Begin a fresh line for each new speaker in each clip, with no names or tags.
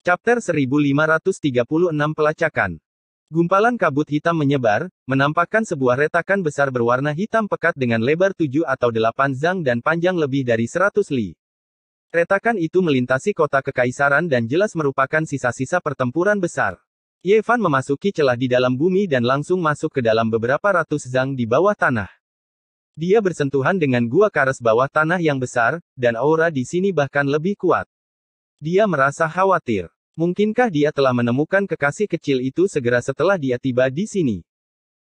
Chapter 1536 Pelacakan. Gumpalan kabut hitam menyebar, menampakkan sebuah retakan besar berwarna hitam pekat dengan lebar 7 atau 8 zang dan panjang lebih dari 100 li. Retakan itu melintasi kota kekaisaran dan jelas merupakan sisa-sisa pertempuran besar. Ye Fan memasuki celah di dalam bumi dan langsung masuk ke dalam beberapa ratus zang di bawah tanah. Dia bersentuhan dengan gua kares bawah tanah yang besar, dan aura di sini bahkan lebih kuat. Dia merasa khawatir. Mungkinkah dia telah menemukan kekasih kecil itu segera setelah dia tiba di sini?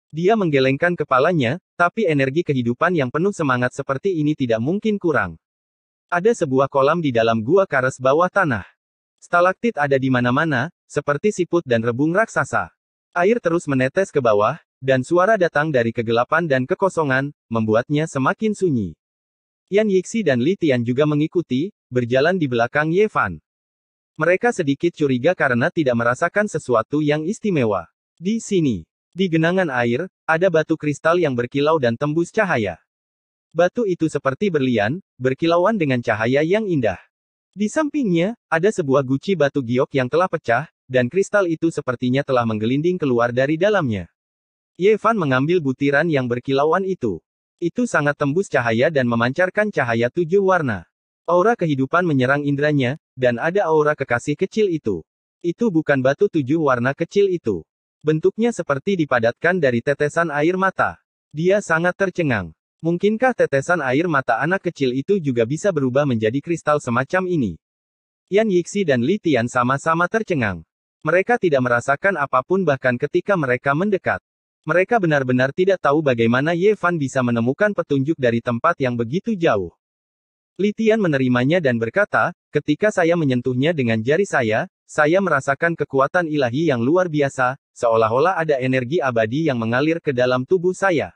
Dia menggelengkan kepalanya, tapi energi kehidupan yang penuh semangat seperti ini tidak mungkin kurang. Ada sebuah kolam di dalam gua kares bawah tanah. Stalaktit ada di mana-mana, seperti siput dan rebung raksasa. Air terus menetes ke bawah, dan suara datang dari kegelapan dan kekosongan, membuatnya semakin sunyi. Yan Yixi dan Li Tian juga mengikuti, berjalan di belakang Ye Fan. Mereka sedikit curiga karena tidak merasakan sesuatu yang istimewa. Di sini, di genangan air, ada batu kristal yang berkilau dan tembus cahaya. Batu itu seperti berlian, berkilauan dengan cahaya yang indah. Di sampingnya, ada sebuah guci batu giok yang telah pecah, dan kristal itu sepertinya telah menggelinding keluar dari dalamnya. Ye Fan mengambil butiran yang berkilauan itu. Itu sangat tembus cahaya dan memancarkan cahaya 7 warna. Aura kehidupan menyerang indranya, dan ada aura kekasih kecil itu. Itu bukan batu 7 warna kecil itu. Bentuknya seperti dipadatkan dari tetesan air mata. Dia sangat tercengang. Mungkinkah tetesan air mata anak kecil itu juga bisa berubah menjadi kristal semacam ini? Yan Yixi dan Li Tian sama-sama tercengang. Mereka tidak merasakan apapun bahkan ketika mereka mendekat. Mereka benar-benar tidak tahu bagaimana Ye Fan bisa menemukan petunjuk dari tempat yang begitu jauh. Li Tian menerimanya dan berkata, ketika saya menyentuhnya dengan jari saya merasakan kekuatan ilahi yang luar biasa, seolah-olah ada energi abadi yang mengalir ke dalam tubuh saya.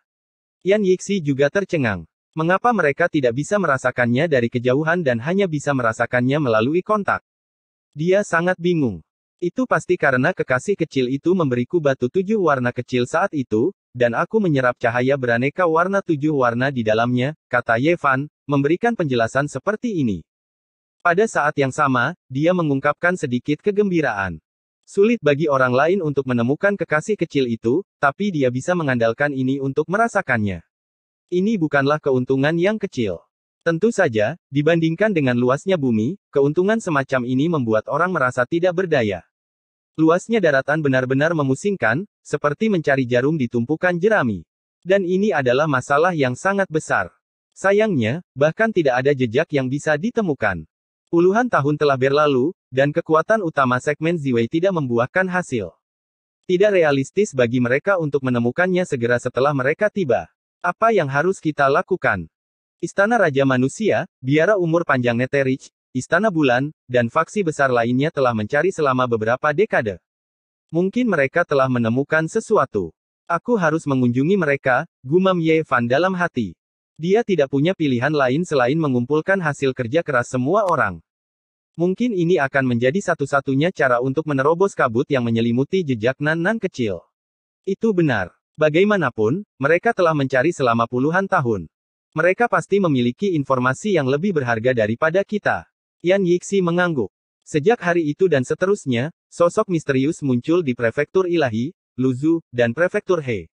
Yan Yixi juga tercengang. Mengapa mereka tidak bisa merasakannya dari kejauhan dan hanya bisa merasakannya melalui kontak? Dia sangat bingung. Itu pasti karena kekasih kecil itu memberiku batu 7 warna kecil saat itu, dan aku menyerap cahaya beraneka warna 7 warna di dalamnya, kata Ye Fan, memberikan penjelasan seperti ini. Pada saat yang sama, dia mengungkapkan sedikit kegembiraan. Sulit bagi orang lain untuk menemukan kekasih kecil itu, tapi dia bisa mengandalkan ini untuk merasakannya. Ini bukanlah keuntungan yang kecil. Tentu saja, dibandingkan dengan luasnya bumi, keuntungan semacam ini membuat orang merasa tidak berdaya. Luasnya daratan benar-benar memusingkan, seperti mencari jarum di tumpukan jerami. Dan ini adalah masalah yang sangat besar. Sayangnya, bahkan tidak ada jejak yang bisa ditemukan. Puluhan tahun telah berlalu, dan kekuatan utama segmen Ziwei tidak membuahkan hasil. Tidak realistis bagi mereka untuk menemukannya segera setelah mereka tiba. Apa yang harus kita lakukan? Istana Raja Manusia, Biara Umur Panjang Netherreach, Istana Bulan, dan faksi besar lainnya telah mencari selama beberapa dekade. Mungkin mereka telah menemukan sesuatu. Aku harus mengunjungi mereka, gumam Ye Fan dalam hati. Dia tidak punya pilihan lain selain mengumpulkan hasil kerja keras semua orang. Mungkin ini akan menjadi satu-satunya cara untuk menerobos kabut yang menyelimuti jejak nan-nan kecil. Itu benar. Bagaimanapun, mereka telah mencari selama puluhan tahun. Mereka pasti memiliki informasi yang lebih berharga daripada kita. Yan Yixi mengangguk. Sejak hari itu dan seterusnya, sosok misterius muncul di Prefektur Ilahi, Luzhu, dan Prefektur He.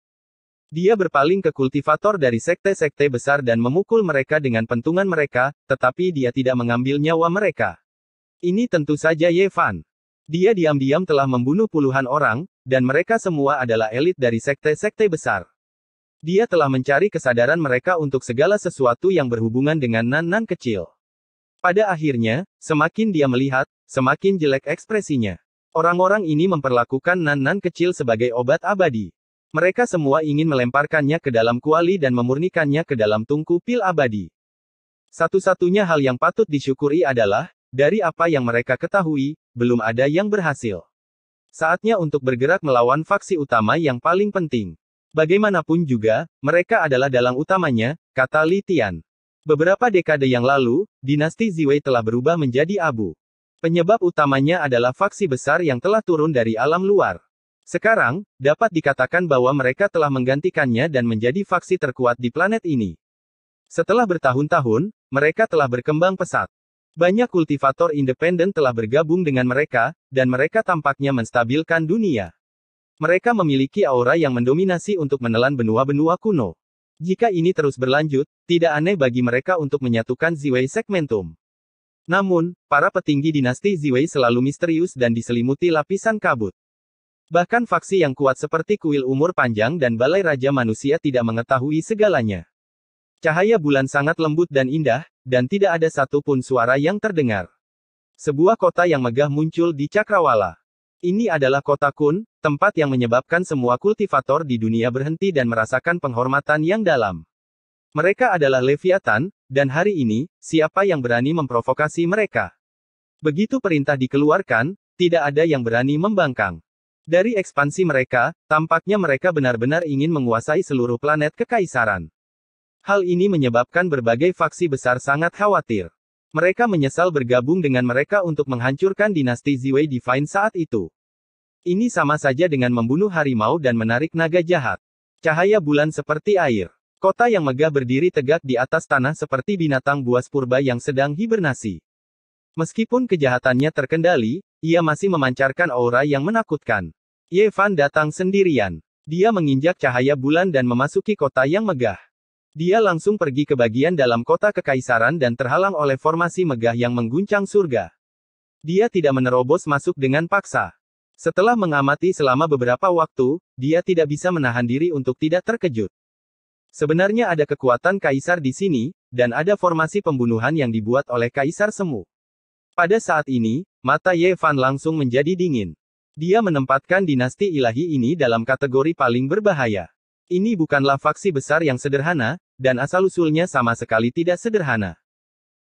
Dia berpaling ke kultivator dari sekte-sekte besar dan memukul mereka dengan pentungan mereka, tetapi dia tidak mengambil nyawa mereka. Ini tentu saja Ye Fan. Dia diam-diam telah membunuh puluhan orang, dan mereka semua adalah elit dari sekte-sekte besar. Dia telah mencari kesadaran mereka untuk segala sesuatu yang berhubungan dengan nan-nan kecil. Pada akhirnya, semakin dia melihat, semakin jelek ekspresinya. Orang-orang ini memperlakukan nan-nan kecil sebagai obat abadi. Mereka semua ingin melemparkannya ke dalam kuali dan memurnikannya ke dalam tungku pil abadi. Satu-satunya hal yang patut disyukuri adalah, dari apa yang mereka ketahui, belum ada yang berhasil. Saatnya untuk bergerak melawan faksi utama yang paling penting. Bagaimanapun juga, mereka adalah dalang utamanya, kata Li Tian. Beberapa dekade yang lalu, dinasti Ziwei telah berubah menjadi abu. Penyebab utamanya adalah faksi besar yang telah turun dari alam luar. Sekarang, dapat dikatakan bahwa mereka telah menggantikannya dan menjadi faksi terkuat di planet ini. Setelah bertahun-tahun, mereka telah berkembang pesat. Banyak kultivator independen telah bergabung dengan mereka, dan mereka tampaknya menstabilkan dunia. Mereka memiliki aura yang mendominasi untuk menelan benua-benua kuno. Jika ini terus berlanjut, tidak aneh bagi mereka untuk menyatukan Ziwei Segmentum. Namun, para petinggi dinasti Ziwei selalu misterius dan diselimuti lapisan kabut. Bahkan faksi yang kuat seperti kuil umur panjang dan balai raja manusia tidak mengetahui segalanya. Cahaya bulan sangat lembut dan indah, dan tidak ada satupun suara yang terdengar. Sebuah kota yang megah muncul di Cakrawala. Ini adalah kota Kun, tempat yang menyebabkan semua kultivator di dunia berhenti dan merasakan penghormatan yang dalam. Mereka adalah Leviathan, dan hari ini, siapa yang berani memprovokasi mereka? Begitu perintah dikeluarkan, tidak ada yang berani membangkang. Dari ekspansi mereka, tampaknya mereka benar-benar ingin menguasai seluruh planet kekaisaran. Hal ini menyebabkan berbagai faksi besar sangat khawatir. Mereka menyesal bergabung dengan mereka untuk menghancurkan dinasti Ziwei Divine saat itu. Ini sama saja dengan membunuh harimau dan menarik naga jahat. Cahaya bulan seperti air. Kota yang megah berdiri tegak di atas tanah seperti binatang buas purba yang sedang hibernasi. Meskipun kejahatannya terkendali, ia masih memancarkan aura yang menakutkan. Ye Fan datang sendirian. Dia menginjak cahaya bulan dan memasuki kota yang megah. Dia langsung pergi ke bagian dalam kota kekaisaran dan terhalang oleh formasi megah yang mengguncang surga. Dia tidak menerobos masuk dengan paksa. Setelah mengamati selama beberapa waktu, dia tidak bisa menahan diri untuk tidak terkejut. Sebenarnya ada kekuatan kaisar di sini, dan ada formasi pembunuhan yang dibuat oleh kaisar semu. Pada saat ini, mata Ye Fan langsung menjadi dingin. Dia menempatkan dinasti ilahi ini dalam kategori paling berbahaya. Ini bukanlah faksi besar yang sederhana, dan asal-usulnya sama sekali tidak sederhana.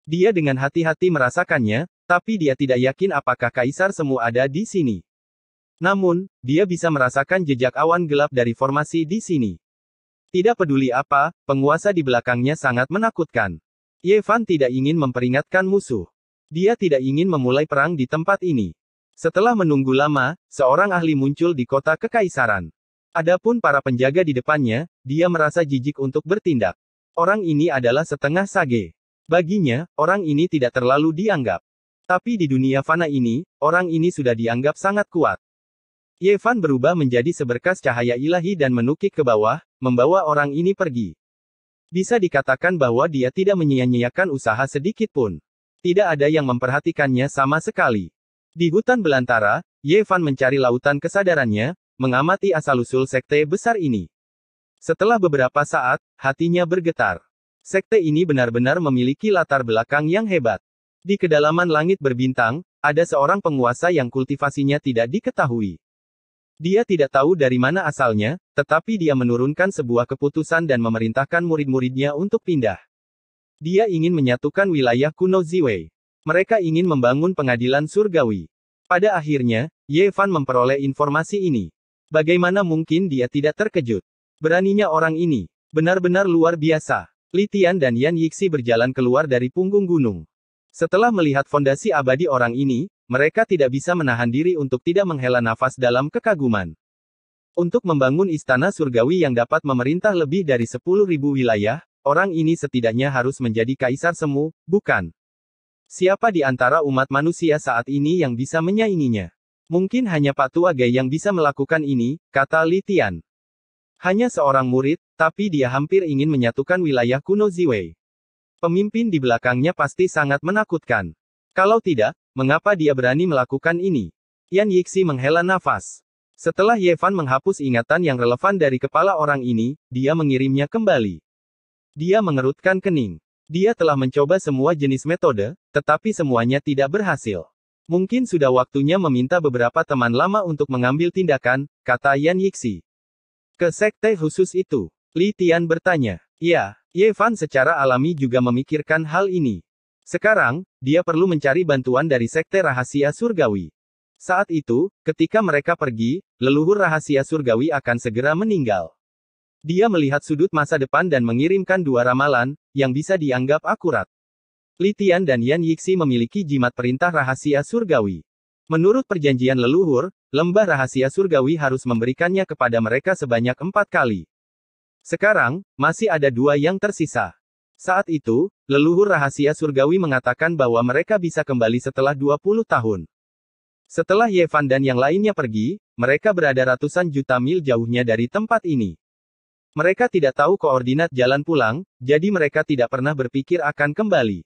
Dia dengan hati-hati merasakannya, tapi dia tidak yakin apakah kaisar semu ada di sini. Namun, dia bisa merasakan jejak awan gelap dari formasi di sini. Tidak peduli apa, penguasa di belakangnya sangat menakutkan. Ye Fan tidak ingin memperingatkan musuh. Dia tidak ingin memulai perang di tempat ini. Setelah menunggu lama, seorang ahli muncul di kota kekaisaran. Adapun para penjaga di depannya, dia merasa jijik untuk bertindak. Orang ini adalah setengah sage. Baginya, orang ini tidak terlalu dianggap. Tapi di dunia fana ini, orang ini sudah dianggap sangat kuat. Ye Fan berubah menjadi seberkas cahaya ilahi dan menukik ke bawah, membawa orang ini pergi. Bisa dikatakan bahwa dia tidak menyia-nyiakan usaha sedikit pun. Tidak ada yang memperhatikannya sama sekali. Di hutan belantara, Ye Fan mencari lautan kesadarannya, mengamati asal-usul sekte besar ini. Setelah beberapa saat, hatinya bergetar. Sekte ini benar-benar memiliki latar belakang yang hebat. Di kedalaman langit berbintang, ada seorang penguasa yang kultivasinya tidak diketahui. Dia tidak tahu dari mana asalnya, tetapi dia menurunkan sebuah keputusan dan memerintahkan murid-muridnya untuk pindah. Dia ingin menyatukan wilayah kuno Ziwei. Mereka ingin membangun pengadilan surgawi. Pada akhirnya, Ye Fan memperoleh informasi ini. Bagaimana mungkin dia tidak terkejut? Beraninya orang ini. Benar-benar luar biasa. Li Tian dan Yan Yixi berjalan keluar dari punggung gunung. Setelah melihat fondasi abadi orang ini, mereka tidak bisa menahan diri untuk tidak menghela nafas dalam kekaguman. Untuk membangun istana surgawi yang dapat memerintah lebih dari 10.000 wilayah, orang ini setidaknya harus menjadi kaisar semu, bukan? Siapa di antara umat manusia saat ini yang bisa menyainginya? Mungkin hanya Pak Tua Gai yang bisa melakukan ini, kata Li Tian. Hanya seorang murid, tapi dia hampir ingin menyatukan wilayah kuno Ziwei. Pemimpin di belakangnya pasti sangat menakutkan. Kalau tidak, mengapa dia berani melakukan ini? Yan Yixi menghela nafas. Setelah Ye Fan menghapus ingatan yang relevan dari kepala orang ini, dia mengirimnya kembali. Dia mengerutkan kening. Dia telah mencoba semua jenis metode, tetapi semuanya tidak berhasil. Mungkin sudah waktunya meminta beberapa teman lama untuk mengambil tindakan, kata Yan Yixi. Ke sekte khusus itu? Li Tian bertanya. Ya, Ye Fan secara alami juga memikirkan hal ini. Sekarang, dia perlu mencari bantuan dari sekte rahasia surgawi. Saat itu, ketika mereka pergi, leluhur rahasia surgawi akan segera meninggal. Dia melihat sudut masa depan dan mengirimkan dua ramalan, yang bisa dianggap akurat. Li Tian dan Yan Yixi memiliki jimat perintah rahasia surgawi. Menurut perjanjian leluhur, lembah rahasia surgawi harus memberikannya kepada mereka sebanyak 4 kali. Sekarang, masih ada 2 yang tersisa. Saat itu, leluhur rahasia surgawi mengatakan bahwa mereka bisa kembali setelah 20 tahun. Setelah Yevan dan yang lainnya pergi, mereka berada ratusan juta mil jauhnya dari tempat ini. Mereka tidak tahu koordinat jalan pulang, jadi mereka tidak pernah berpikir akan kembali.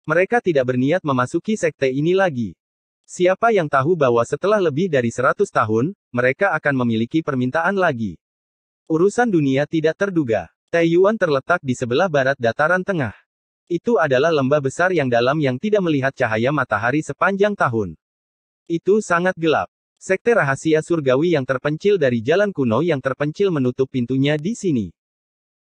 Mereka tidak berniat memasuki sekte ini lagi. Siapa yang tahu bahwa setelah lebih dari 100 tahun, mereka akan memiliki permintaan lagi. Urusan dunia tidak terduga. Taiyuan terletak di sebelah barat dataran tengah. Itu adalah lembah besar yang dalam yang tidak melihat cahaya matahari sepanjang tahun. Itu sangat gelap. Sekte rahasia surgawi yang terpencil dari jalan kuno yang terpencil menutup pintunya di sini.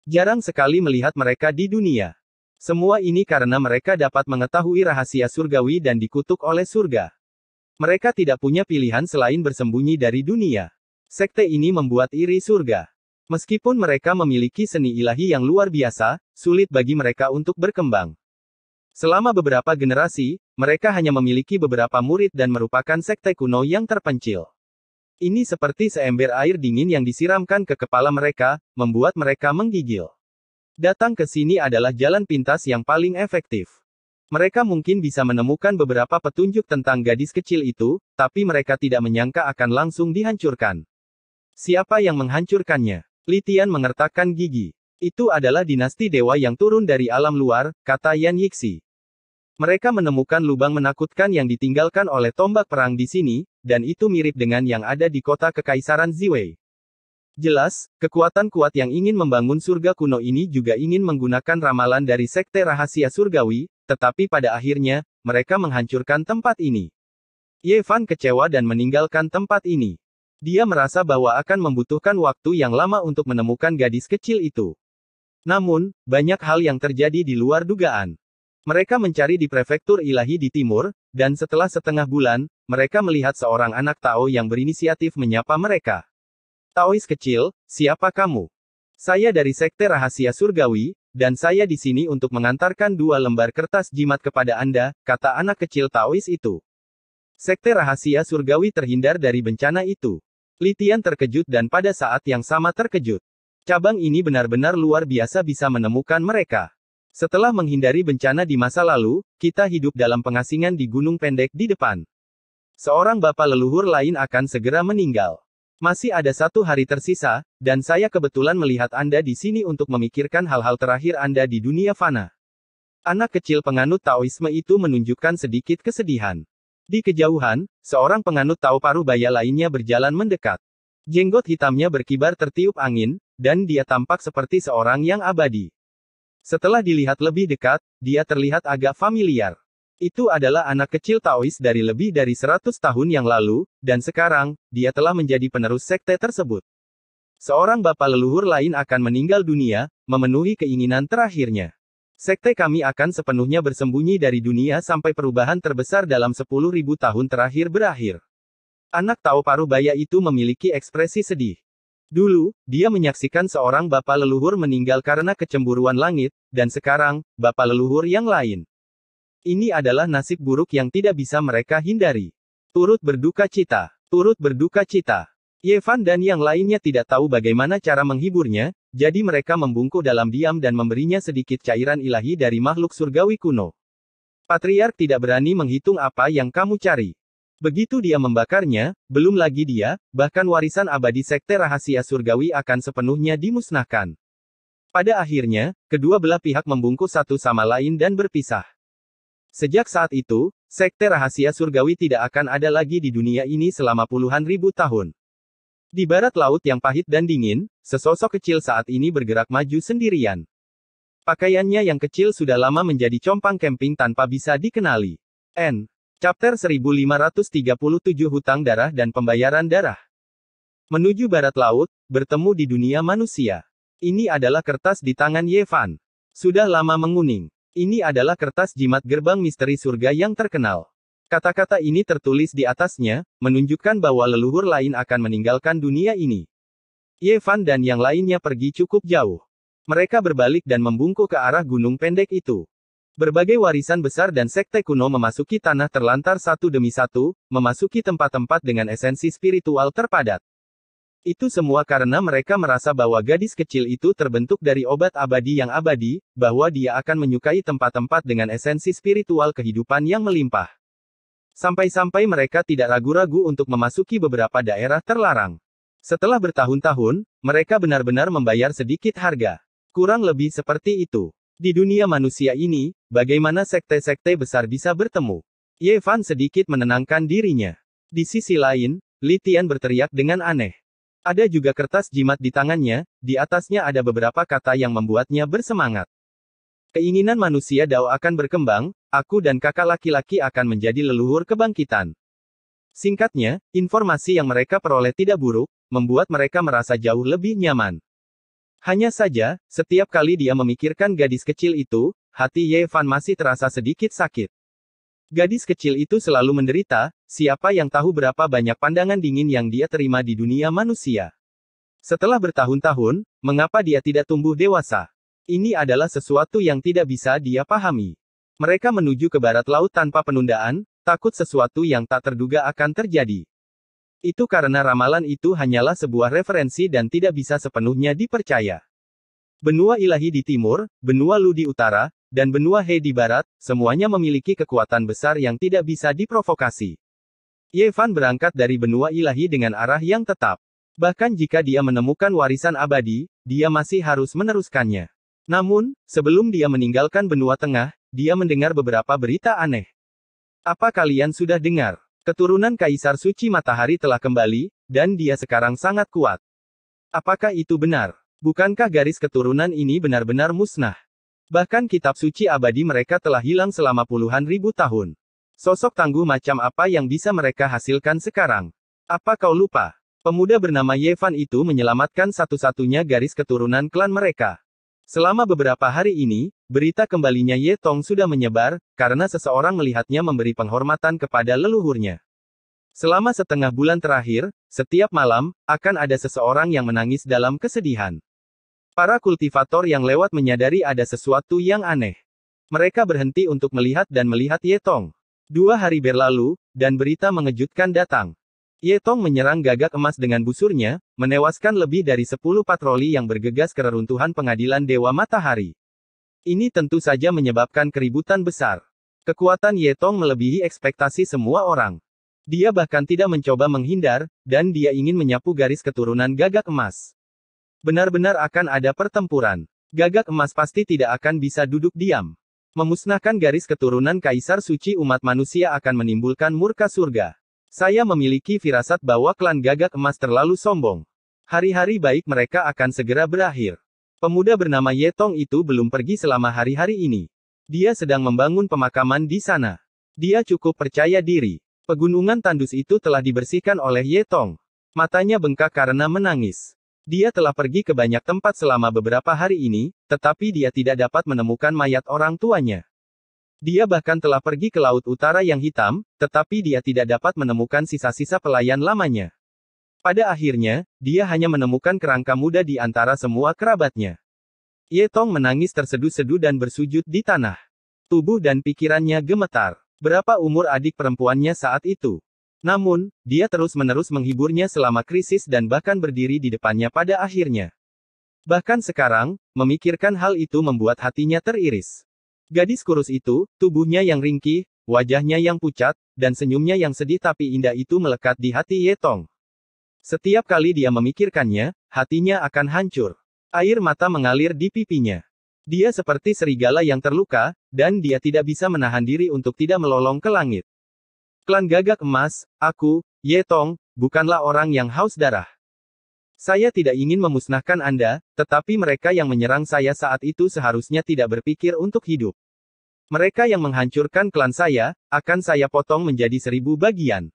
Jarang sekali melihat mereka di dunia. Semua ini karena mereka dapat mengetahui rahasia surgawi dan dikutuk oleh surga. Mereka tidak punya pilihan selain bersembunyi dari dunia. Sekte ini membuat iri surga. Meskipun mereka memiliki seni ilahi yang luar biasa, sulit bagi mereka untuk berkembang. Selama beberapa generasi, mereka hanya memiliki beberapa murid dan merupakan sekte kuno yang terpencil. Ini seperti seember air dingin yang disiramkan ke kepala mereka, membuat mereka menggigil. Datang ke sini adalah jalan pintas yang paling efektif. Mereka mungkin bisa menemukan beberapa petunjuk tentang gadis kecil itu, tapi mereka tidak menyangka akan langsung dihancurkan. Siapa yang menghancurkannya? Litian mengertakkan gigi. Itu adalah dinasti dewa yang turun dari alam luar, kata Yan Yixi. Mereka menemukan lubang menakutkan yang ditinggalkan oleh tombak perang di sini, dan itu mirip dengan yang ada di kota Kekaisaran Ziwei. Jelas, kekuatan kuat yang ingin membangun surga kuno ini juga ingin menggunakan ramalan dari sekte rahasia surgawi, tetapi pada akhirnya, mereka menghancurkan tempat ini. Yevan kecewa dan meninggalkan tempat ini. Dia merasa bahwa akan membutuhkan waktu yang lama untuk menemukan gadis kecil itu. Namun, banyak hal yang terjadi di luar dugaan. Mereka mencari di prefektur ilahi di timur, dan setelah setengah bulan, mereka melihat seorang anak Tao yang berinisiatif menyapa mereka. Taois kecil, siapa kamu? Saya dari sekte rahasia surgawi, dan saya di sini untuk mengantarkan 2 lembar kertas jimat kepada Anda, kata anak kecil Taois itu. Sekte rahasia surgawi terhindar dari bencana itu. Litian terkejut dan pada saat yang sama terkejut. Cabang ini benar-benar luar biasa bisa menemukan mereka. Setelah menghindari bencana di masa lalu, kita hidup dalam pengasingan di gunung pendek di depan. Seorang bapak leluhur lain akan segera meninggal. Masih ada 1 hari tersisa, dan saya kebetulan melihat Anda di sini untuk memikirkan hal-hal terakhir Anda di dunia fana. Anak kecil penganut Taoisme itu menunjukkan sedikit kesedihan. Di kejauhan, seorang penganut Tao Parubaya lainnya berjalan mendekat. Jenggot hitamnya berkibar tertiup angin, dan dia tampak seperti seorang yang abadi. Setelah dilihat lebih dekat, dia terlihat agak familiar. Itu adalah anak kecil Taois dari lebih dari 100 tahun yang lalu, dan sekarang, dia telah menjadi penerus sekte tersebut. Seorang bapak leluhur lain akan meninggal dunia, memenuhi keinginan terakhirnya. Sekte kami akan sepenuhnya bersembunyi dari dunia sampai perubahan terbesar dalam 10.000 tahun terakhir berakhir. Anak Tao Parubaya itu memiliki ekspresi sedih. Dulu, dia menyaksikan seorang bapak leluhur meninggal karena kecemburuan langit, dan sekarang, bapak leluhur yang lain. Ini adalah nasib buruk yang tidak bisa mereka hindari. Turut berduka cita. Turut berduka cita. Yevan dan yang lainnya tidak tahu bagaimana cara menghiburnya, jadi mereka membungkuk dalam diam dan memberinya sedikit cairan ilahi dari makhluk surgawi kuno. Patriark tidak berani menghitung apa yang kamu cari. Begitu dia membakarnya, belum lagi dia, bahkan warisan abadi sekte rahasia surgawi akan sepenuhnya dimusnahkan. Pada akhirnya, kedua belah pihak membungkuk satu sama lain dan berpisah. Sejak saat itu, sekte rahasia surgawi tidak akan ada lagi di dunia ini selama puluhan ribu tahun. Di barat laut yang pahit dan dingin, sesosok kecil saat ini bergerak maju sendirian. Pakaiannya yang kecil sudah lama menjadi compang camping tanpa bisa dikenali. Chapter 1537 Hutang Darah dan Pembayaran Darah. Menuju barat laut, bertemu di dunia manusia. Ini adalah kertas di tangan Yevan. Sudah lama menguning. Ini adalah kertas jimat gerbang misteri surga yang terkenal. Kata-kata ini tertulis di atasnya, menunjukkan bahwa leluhur lain akan meninggalkan dunia ini. Yevan dan yang lainnya pergi cukup jauh. Mereka berbalik dan membungkuk ke arah gunung pendek itu. Berbagai warisan besar dan sekte kuno memasuki tanah terlantar satu demi satu, memasuki tempat-tempat dengan esensi spiritual terpadat. Itu semua karena mereka merasa bahwa gadis kecil itu terbentuk dari obat abadi yang abadi, bahwa dia akan menyukai tempat-tempat dengan esensi spiritual kehidupan yang melimpah. Sampai-sampai mereka tidak ragu-ragu untuk memasuki beberapa daerah terlarang. Setelah bertahun-tahun, mereka benar-benar membayar sedikit harga. Kurang lebih seperti itu. Di dunia manusia ini, bagaimana sekte-sekte besar bisa bertemu? Ye Fan sedikit menenangkan dirinya. Di sisi lain, Li Tian berteriak dengan aneh. Ada juga kertas jimat di tangannya, di atasnya ada beberapa kata yang membuatnya bersemangat. Keinginan manusia Dao akan berkembang, aku dan kakak laki-laki akan menjadi leluhur kebangkitan. Singkatnya, informasi yang mereka peroleh tidak buruk, membuat mereka merasa jauh lebih nyaman. Hanya saja, setiap kali dia memikirkan gadis kecil itu, hati Ye Fan masih terasa sedikit sakit. Gadis kecil itu selalu menderita, siapa yang tahu berapa banyak pandangan dingin yang dia terima di dunia manusia. Setelah bertahun-tahun, mengapa dia tidak tumbuh dewasa? Ini adalah sesuatu yang tidak bisa dia pahami. Mereka menuju ke barat laut tanpa penundaan, takut sesuatu yang tak terduga akan terjadi. Itu karena ramalan itu hanyalah sebuah referensi dan tidak bisa sepenuhnya dipercaya. Benua ilahi di timur, benua Lu di utara, dan benua He di barat, semuanya memiliki kekuatan besar yang tidak bisa diprovokasi. Ye Fan berangkat dari benua ilahi dengan arah yang tetap. Bahkan jika dia menemukan warisan abadi, dia masih harus meneruskannya. Namun, sebelum dia meninggalkan benua tengah, dia mendengar beberapa berita aneh. Apa kalian sudah dengar? Keturunan Kaisar Suci Matahari telah kembali, dan dia sekarang sangat kuat. Apakah itu benar? Bukankah garis keturunan ini benar-benar musnah? Bahkan kitab suci abadi mereka telah hilang selama puluhan ribu tahun. Sosok tangguh macam apa yang bisa mereka hasilkan sekarang? Apa kau lupa? Pemuda bernama Ye Fan itu menyelamatkan satu-satunya garis keturunan klan mereka. Selama beberapa hari ini, berita kembalinya Ye Tong sudah menyebar, karena seseorang melihatnya memberi penghormatan kepada leluhurnya. Selama setengah bulan terakhir, setiap malam, akan ada seseorang yang menangis dalam kesedihan. Para kultivator yang lewat menyadari ada sesuatu yang aneh. Mereka berhenti untuk melihat dan melihat Ye Tong. 2 hari berlalu, dan berita mengejutkan datang. Ye Tong menyerang gagak emas dengan busurnya, menewaskan lebih dari 10 patroli yang bergegas ke reruntuhan pengadilan Dewa Matahari. Ini tentu saja menyebabkan keributan besar. Kekuatan Ye Tong melebihi ekspektasi semua orang. Dia bahkan tidak mencoba menghindar, dan dia ingin menyapu garis keturunan gagak emas. Benar-benar akan ada pertempuran. Gagak emas pasti tidak akan bisa duduk diam. Memusnahkan garis keturunan Kaisar Suci umat manusia akan menimbulkan murka surga. Saya memiliki firasat bahwa klan gagak emas terlalu sombong. Hari-hari baik mereka akan segera berakhir. Pemuda bernama Ye Tong itu belum pergi selama hari-hari ini. Dia sedang membangun pemakaman di sana. Dia cukup percaya diri. Pegunungan tandus itu telah dibersihkan oleh Ye Tong. Matanya bengkak karena menangis. Dia telah pergi ke banyak tempat selama beberapa hari ini, tetapi dia tidak dapat menemukan mayat orang tuanya. Dia bahkan telah pergi ke Laut Utara yang hitam, tetapi dia tidak dapat menemukan sisa-sisa pelayan lamanya. Pada akhirnya, dia hanya menemukan kerangka muda di antara semua kerabatnya. Ye Tong menangis terseduh-seduh dan bersujud di tanah. Tubuh dan pikirannya gemetar. Berapa umur adik perempuannya saat itu? Namun, dia terus-menerus menghiburnya selama krisis dan bahkan berdiri di depannya pada akhirnya. Bahkan sekarang, memikirkan hal itu membuat hatinya teriris. Gadis kurus itu, tubuhnya yang ringkih, wajahnya yang pucat, dan senyumnya yang sedih tapi indah itu melekat di hati Ye Tong. Setiap kali dia memikirkannya, hatinya akan hancur. Air mata mengalir di pipinya. Dia seperti serigala yang terluka, dan dia tidak bisa menahan diri untuk tidak melolong ke langit. Klan Gagak Emas, aku, Ye Tong, bukanlah orang yang haus darah. Saya tidak ingin memusnahkan Anda, tetapi mereka yang menyerang saya saat itu seharusnya tidak berpikir untuk hidup. Mereka yang menghancurkan klan saya, akan saya potong menjadi 1000 bagian.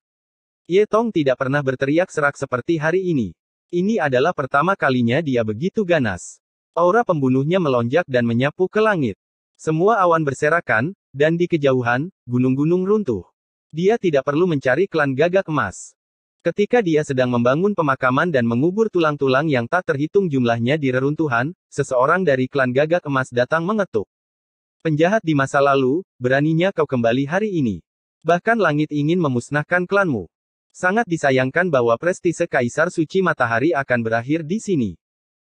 Ye Tong tidak pernah berteriak serak seperti hari ini. Ini adalah pertama kalinya dia begitu ganas. Aura pembunuhnya melonjak dan menyapu ke langit. Semua awan berserakan, dan di kejauhan, gunung-gunung runtuh. Dia tidak perlu mencari klan Gagak Emas. Ketika dia sedang membangun pemakaman dan mengubur tulang-tulang yang tak terhitung jumlahnya di reruntuhan, seseorang dari klan Gagak Emas datang mengetuk. Penjahat di masa lalu, beraninya kau kembali hari ini. Bahkan langit ingin memusnahkan klanmu. Sangat disayangkan bahwa prestise Kaisar Suci Matahari akan berakhir di sini.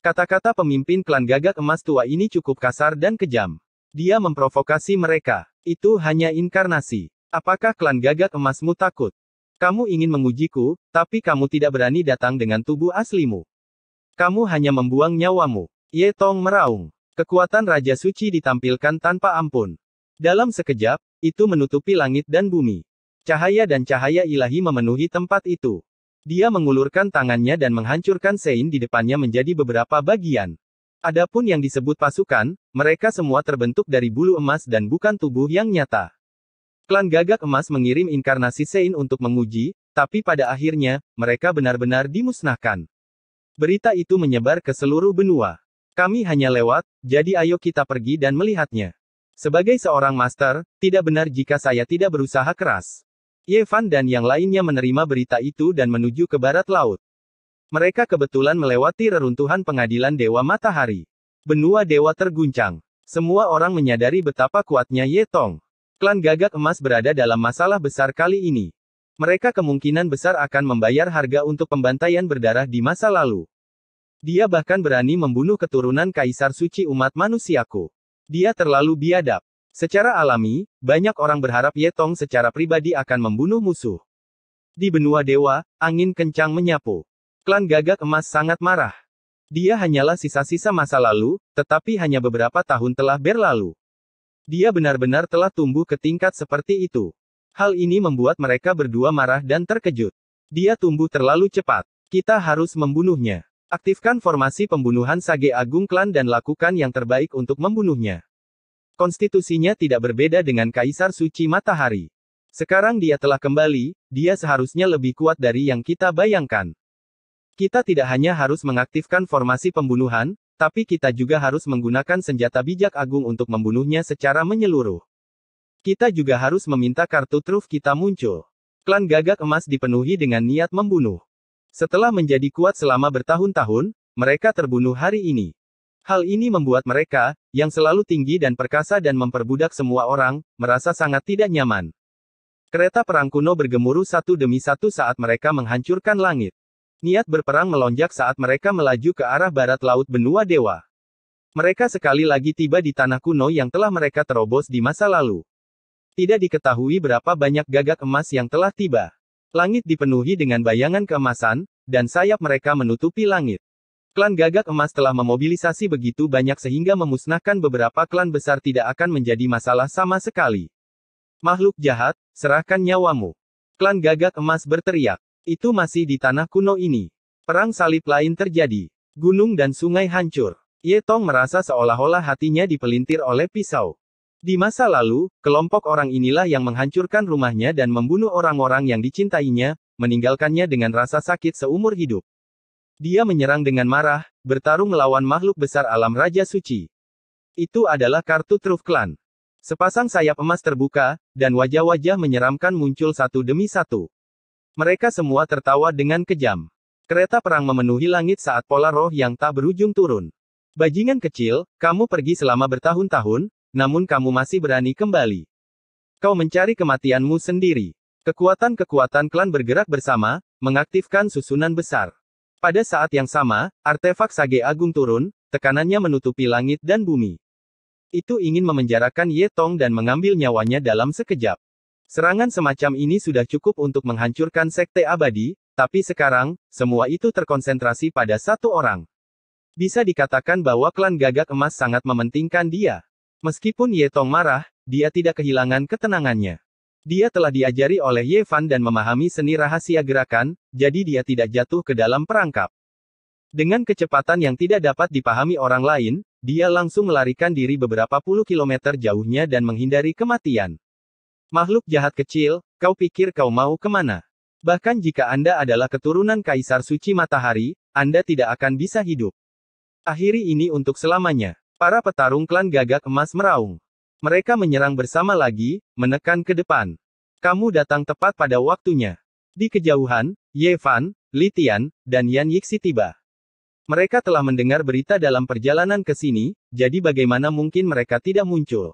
Kata-kata pemimpin klan Gagak Emas tua ini cukup kasar dan kejam. Dia memprovokasi mereka. Itu hanya inkarnasi. Apakah klan Gagak Emasmu takut? Kamu ingin mengujiku, tapi kamu tidak berani datang dengan tubuh aslimu. Kamu hanya membuang nyawamu. Ye Tong meraung. Kekuatan Raja Suci ditampilkan tanpa ampun. Dalam sekejap, itu menutupi langit dan bumi. Cahaya dan cahaya ilahi memenuhi tempat itu. Dia mengulurkan tangannya dan menghancurkan Sein di depannya menjadi beberapa bagian. Adapun yang disebut pasukan, mereka semua terbentuk dari bulu emas dan bukan tubuh yang nyata. Klan Gagak Emas mengirim inkarnasi Sein untuk menguji, tapi pada akhirnya, mereka benar-benar dimusnahkan. Berita itu menyebar ke seluruh benua. Kami hanya lewat, jadi ayo kita pergi dan melihatnya. Sebagai seorang master, tidak benar jika saya tidak berusaha keras. Ye Fan dan yang lainnya menerima berita itu dan menuju ke barat laut. Mereka kebetulan melewati reruntuhan pengadilan Dewa Matahari. Benua dewa terguncang. Semua orang menyadari betapa kuatnya Ye Tong. Klan Gagak Emas berada dalam masalah besar kali ini. Mereka kemungkinan besar akan membayar harga untuk pembantaian berdarah di masa lalu. Dia bahkan berani membunuh keturunan Kaisar Suci umat manusiaku. Dia terlalu biadab. Secara alami, banyak orang berharap Ye Tong secara pribadi akan membunuh musuh. Di benua dewa, angin kencang menyapu. Klan Gagak Emas sangat marah. Dia hanyalah sisa-sisa masa lalu, tetapi hanya beberapa tahun telah berlalu. Dia benar-benar telah tumbuh ke tingkat seperti itu. Hal ini membuat mereka berdua marah dan terkejut. Dia tumbuh terlalu cepat. Kita harus membunuhnya. Aktifkan formasi pembunuhan Sage Agung Klan dan lakukan yang terbaik untuk membunuhnya. Konstitusinya tidak berbeda dengan Kaisar Suci Matahari. Sekarang dia telah kembali, dia seharusnya lebih kuat dari yang kita bayangkan. Kita tidak hanya harus mengaktifkan formasi pembunuhan, tapi kita juga harus menggunakan senjata bijak agung untuk membunuhnya secara menyeluruh. Kita juga harus meminta kartu truf kita muncul. Klan Gagak Emas dipenuhi dengan niat membunuh. Setelah menjadi kuat selama bertahun-tahun, mereka terbunuh hari ini. Hal ini membuat mereka, yang selalu tinggi dan perkasa dan memperbudak semua orang, merasa sangat tidak nyaman. Kereta perang kuno bergemuruh satu demi satu saat mereka menghancurkan langit. Niat berperang melonjak saat mereka melaju ke arah barat laut benua dewa. Mereka sekali lagi tiba di tanah kuno yang telah mereka terobos di masa lalu. Tidak diketahui berapa banyak Gagak Emas yang telah tiba. Langit dipenuhi dengan bayangan keemasan, dan sayap mereka menutupi langit. Klan Gagak Emas telah memobilisasi begitu banyak sehingga memusnahkan beberapa klan besar tidak akan menjadi masalah sama sekali. Makhluk jahat, serahkan nyawamu. Klan Gagak Emas berteriak. Itu masih di tanah kuno ini. Perang salib lain terjadi. Gunung dan sungai hancur. Ye Tong merasa seolah-olah hatinya dipelintir oleh pisau. Di masa lalu, kelompok orang inilah yang menghancurkan rumahnya dan membunuh orang-orang yang dicintainya, meninggalkannya dengan rasa sakit seumur hidup. Dia menyerang dengan marah, bertarung melawan makhluk besar alam Raja Suci. Itu adalah kartu truf klan. Sepasang sayap emas terbuka, dan wajah-wajah menyeramkan muncul satu demi satu. Mereka semua tertawa dengan kejam. Kereta perang memenuhi langit saat pola roh yang tak berujung turun. Bajingan kecil, kamu pergi selama bertahun-tahun, namun kamu masih berani kembali. Kau mencari kematianmu sendiri. Kekuatan-kekuatan klan bergerak bersama, mengaktifkan susunan besar. Pada saat yang sama, artefak Sage Agung turun, tekanannya menutupi langit dan bumi. Itu ingin memenjarakan Ye Tong dan mengambil nyawanya dalam sekejap. Serangan semacam ini sudah cukup untuk menghancurkan Sekte Abadi, tapi sekarang, semua itu terkonsentrasi pada satu orang. Bisa dikatakan bahwa klan Gagak Emas sangat mementingkan dia. Meskipun Ye Tong marah, dia tidak kehilangan ketenangannya. Dia telah diajari oleh Ye Fan dan memahami seni rahasia gerakan, jadi dia tidak jatuh ke dalam perangkap. Dengan kecepatan yang tidak dapat dipahami orang lain, dia langsung melarikan diri beberapa puluh kilometer jauhnya dan menghindari kematian. Makhluk jahat kecil, kau pikir kau mau kemana? Bahkan jika Anda adalah keturunan Kaisar Suci Matahari, Anda tidak akan bisa hidup. Akhiri ini untuk selamanya. Para petarung klan Gagak Emas meraung. Mereka menyerang bersama lagi, menekan ke depan. Kamu datang tepat pada waktunya. Di kejauhan, Ye Fan, Li Tian, dan Yan Yixi tiba. Mereka telah mendengar berita dalam perjalanan ke sini, jadi bagaimana mungkin mereka tidak muncul?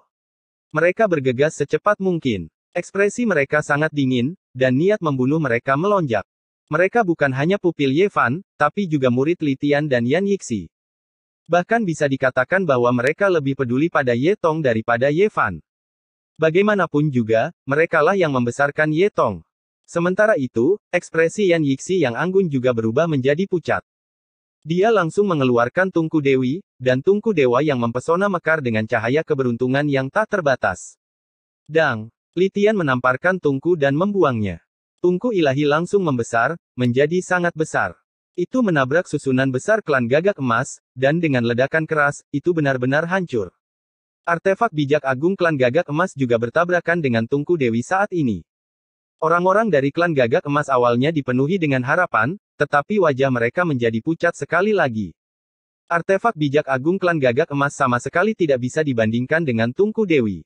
Mereka bergegas secepat mungkin. Ekspresi mereka sangat dingin, dan niat membunuh mereka melonjak. Mereka bukan hanya pupil Ye Fan, tapi juga murid Li Tian dan Yan Yixi. Bahkan bisa dikatakan bahwa mereka lebih peduli pada Ye Tong daripada Ye Fan. Bagaimanapun juga, merekalah yang membesarkan Ye Tong. Sementara itu, ekspresi Yan Yixi yang anggun juga berubah menjadi pucat. Dia langsung mengeluarkan tungku dewi, dan tungku dewa yang mempesona mekar dengan cahaya keberuntungan yang tak terbatas. Dang! Li Tian menamparkan tungku dan membuangnya. Tungku ilahi langsung membesar, menjadi sangat besar. Itu menabrak susunan besar klan Gagak Emas, dan dengan ledakan keras, itu benar-benar hancur. Artefak bijak agung klan Gagak Emas juga bertabrakan dengan tungku dewi saat ini. Orang-orang dari klan Gagak Emas awalnya dipenuhi dengan harapan, tetapi wajah mereka menjadi pucat sekali lagi. Artefak bijak agung klan Gagak Emas sama sekali tidak bisa dibandingkan dengan tungku dewi.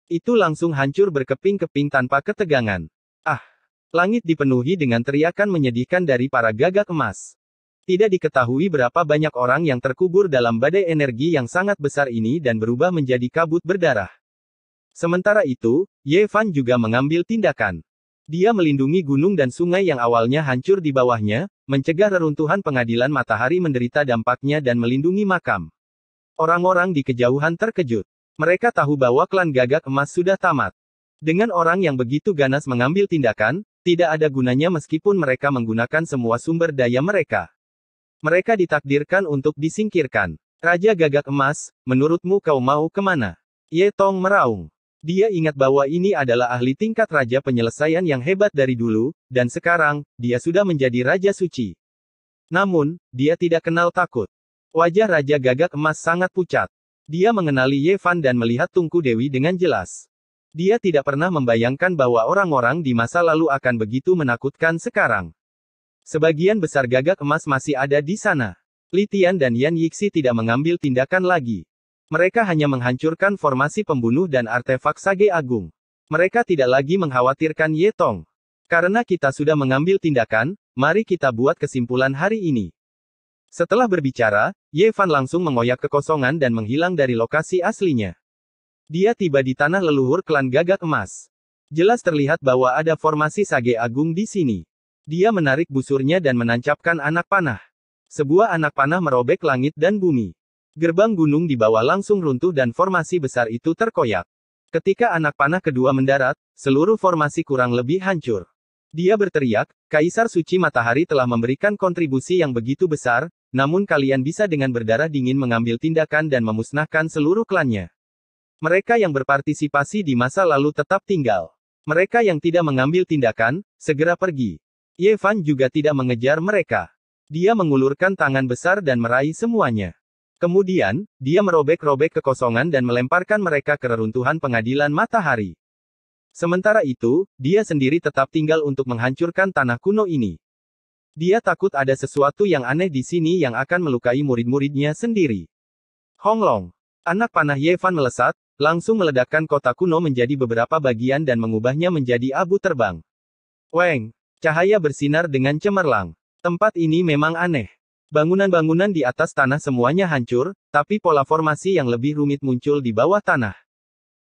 Itu langsung hancur berkeping-keping tanpa ketegangan. Ah! Langit dipenuhi dengan teriakan menyedihkan dari para Gagak Emas. Tidak diketahui berapa banyak orang yang terkubur dalam badai energi yang sangat besar ini dan berubah menjadi kabut berdarah. Sementara itu, Ye Fan juga mengambil tindakan. Dia melindungi gunung dan sungai yang awalnya hancur di bawahnya, mencegah reruntuhan pengadilan matahari menderita dampaknya dan melindungi makam. Orang-orang di kejauhan terkejut. Mereka tahu bahwa klan Gagak Emas sudah tamat. Dengan orang yang begitu ganas mengambil tindakan, tidak ada gunanya meskipun mereka menggunakan semua sumber daya mereka. Mereka ditakdirkan untuk disingkirkan. Raja Gagak Emas, menurutmu kau mau kemana? Ye Tong meraung. Dia ingat bahwa ini adalah ahli tingkat raja penyelesaian yang hebat dari dulu, dan sekarang, dia sudah menjadi Raja Suci. Namun, dia tidak kenal takut. Wajah Raja Gagak Emas sangat pucat. Dia mengenali Ye Fan dan melihat tungku dewi dengan jelas. Dia tidak pernah membayangkan bahwa orang-orang di masa lalu akan begitu menakutkan sekarang. Sebagian besar Gagak Emas masih ada di sana. Li Tian dan Yan Yixi tidak mengambil tindakan lagi. Mereka hanya menghancurkan formasi pembunuh dan artefak Sage Agung. Mereka tidak lagi mengkhawatirkan Ye Tong. Karena kita sudah mengambil tindakan, mari kita buat kesimpulan hari ini. Setelah berbicara, Ye Fan langsung mengoyak kekosongan dan menghilang dari lokasi aslinya. Dia tiba di tanah leluhur klan Gagak Emas. Jelas terlihat bahwa ada formasi Sage Agung di sini. Dia menarik busurnya dan menancapkan anak panah. Sebuah anak panah merobek langit dan bumi. Gerbang gunung di bawah langsung runtuh dan formasi besar itu terkoyak. Ketika anak panah kedua mendarat, seluruh formasi kurang lebih hancur. Dia berteriak, Kaisar Suci Matahari telah memberikan kontribusi yang begitu besar, namun kalian bisa dengan berdarah dingin mengambil tindakan dan memusnahkan seluruh klannya. Mereka yang berpartisipasi di masa lalu tetap tinggal. Mereka yang tidak mengambil tindakan, segera pergi. Ye Fan juga tidak mengejar mereka. Dia mengulurkan tangan besar dan meraih semuanya. Kemudian, dia merobek-robek kekosongan dan melemparkan mereka ke reruntuhan pengadilan matahari. Sementara itu, dia sendiri tetap tinggal untuk menghancurkan tanah kuno ini. Dia takut ada sesuatu yang aneh di sini yang akan melukai murid-muridnya sendiri. Honglong. Anak panah Ye Fan melesat, langsung meledakkan kota kuno menjadi beberapa bagian dan mengubahnya menjadi abu terbang. Weng. Cahaya bersinar dengan cemerlang. Tempat ini memang aneh. Bangunan-bangunan di atas tanah semuanya hancur, tapi pola formasi yang lebih rumit muncul di bawah tanah.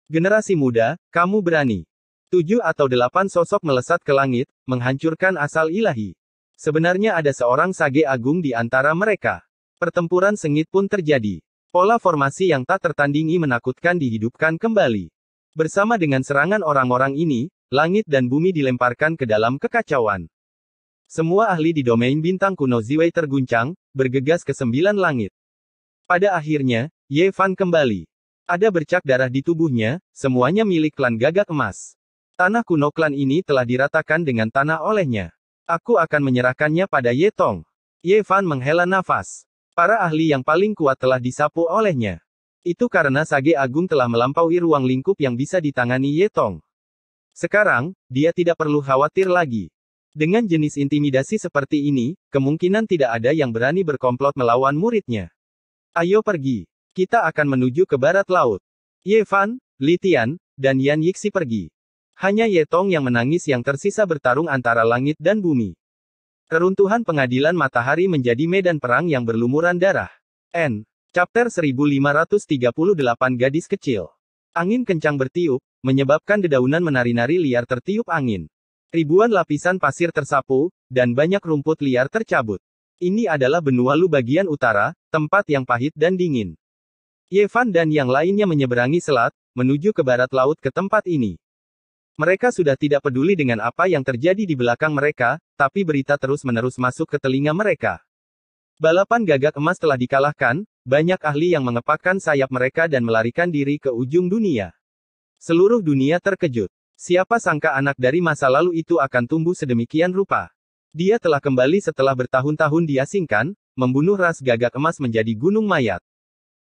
Generasi muda, kamu berani. 7 atau 8 sosok melesat ke langit, menghancurkan asal ilahi. Sebenarnya ada seorang Sage Agung di antara mereka. Pertempuran sengit pun terjadi. Pola formasi yang tak tertandingi menakutkan dihidupkan kembali. Bersama dengan serangan orang-orang ini, langit dan bumi dilemparkan ke dalam kekacauan. Semua ahli di domain bintang kuno Ziwei terguncang, bergegas ke 9 langit. Pada akhirnya, Ye Fan kembali. Ada bercak darah di tubuhnya, semuanya milik klan Gagak Emas. Tanah kuno klan ini telah diratakan dengan tanah olehnya. Aku akan menyerahkannya pada Ye Tong. Ye Fan menghela nafas. Para ahli yang paling kuat telah disapu olehnya. Itu karena Sage Agung telah melampaui ruang lingkup yang bisa ditangani Ye Tong. Sekarang, dia tidak perlu khawatir lagi. Dengan jenis intimidasi seperti ini, kemungkinan tidak ada yang berani berkomplot melawan muridnya. Ayo pergi. Kita akan menuju ke barat laut. Ye Fan, Li Tian, dan Yan Yixi pergi. Hanya Ye Tong yang menangis yang tersisa bertarung antara langit dan bumi. Reruntuhan pengadilan matahari menjadi medan perang yang berlumuran darah. Chapter 1538 Gadis Kecil. Angin kencang bertiup, menyebabkan dedaunan menari-nari liar tertiup angin. Ribuan lapisan pasir tersapu, dan banyak rumput liar tercabut. Ini adalah benua Lu bagian utara, tempat yang pahit dan dingin. Yevan dan yang lainnya menyeberangi selat, menuju ke barat laut ke tempat ini. Mereka sudah tidak peduli dengan apa yang terjadi di belakang mereka, tapi berita terus-menerus masuk ke telinga mereka. Balapan gagak emas telah dikalahkan, banyak ahli yang mengepakkan sayap mereka dan melarikan diri ke ujung dunia. Seluruh dunia terkejut. Siapa sangka anak dari masa lalu itu akan tumbuh sedemikian rupa. Dia telah kembali setelah bertahun-tahun diasingkan, membunuh ras gagak emas menjadi gunung mayat.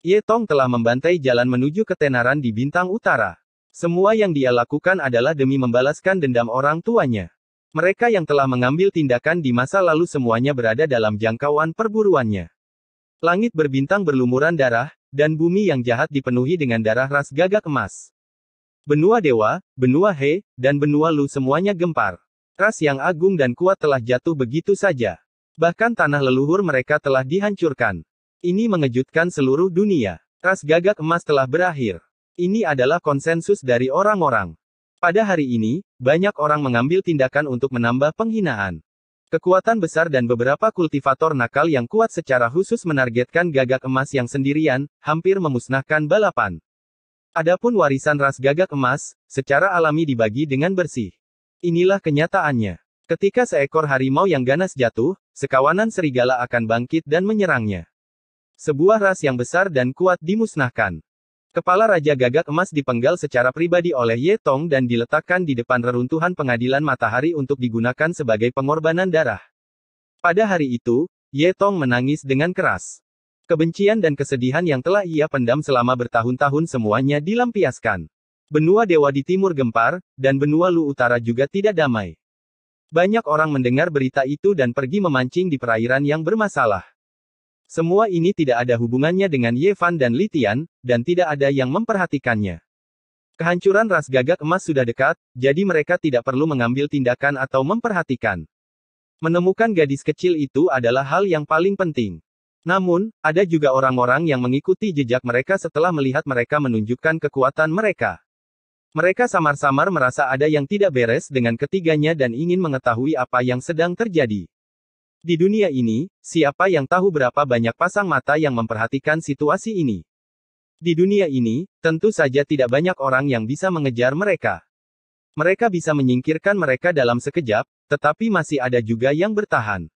Ye Tong telah membantai jalan menuju ketenaran di Bintang Utara. Semua yang dia lakukan adalah demi membalaskan dendam orang tuanya. Mereka yang telah mengambil tindakan di masa lalu semuanya berada dalam jangkauan perburuannya. Langit berbintang berlumuran darah, dan bumi yang jahat dipenuhi dengan darah ras gagak emas. Benua dewa, benua He, dan benua Lu semuanya gempar. Ras yang agung dan kuat telah jatuh begitu saja. Bahkan tanah leluhur mereka telah dihancurkan. Ini mengejutkan seluruh dunia. Ras gagak emas telah berakhir. Ini adalah konsensus dari orang-orang. Pada hari ini, banyak orang mengambil tindakan untuk menambah penghinaan. Kekuatan besar dan beberapa kultivator nakal yang kuat secara khusus menargetkan gagak emas yang sendirian, hampir memusnahkan balapan. Adapun warisan ras gagak emas, secara alami dibagi dengan bersih. Inilah kenyataannya. Ketika seekor harimau yang ganas jatuh, sekawanan serigala akan bangkit dan menyerangnya. Sebuah ras yang besar dan kuat dimusnahkan. Kepala Raja Gagak Emas dipenggal secara pribadi oleh Ye Tong dan diletakkan di depan reruntuhan pengadilan matahari untuk digunakan sebagai pengorbanan darah. Pada hari itu, Ye Tong menangis dengan keras. Kebencian dan kesedihan yang telah ia pendam selama bertahun-tahun semuanya dilampiaskan. Benua dewa di timur gempar, dan benua Lu utara juga tidak damai. Banyak orang mendengar berita itu dan pergi memancing di perairan yang bermasalah. Semua ini tidak ada hubungannya dengan Yevan dan Litian, dan tidak ada yang memperhatikannya. Kehancuran ras gagak emas sudah dekat, jadi mereka tidak perlu mengambil tindakan atau memperhatikan. Menemukan gadis kecil itu adalah hal yang paling penting. Namun, ada juga orang-orang yang mengikuti jejak mereka setelah melihat mereka menunjukkan kekuatan mereka. Mereka samar-samar merasa ada yang tidak beres dengan ketiganya dan ingin mengetahui apa yang sedang terjadi. Di dunia ini, siapa yang tahu berapa banyak pasang mata yang memperhatikan situasi ini? Di dunia ini, tentu saja tidak banyak orang yang bisa mengejar mereka. Mereka bisa menyingkirkan mereka dalam sekejap, tetapi masih ada juga yang bertahan.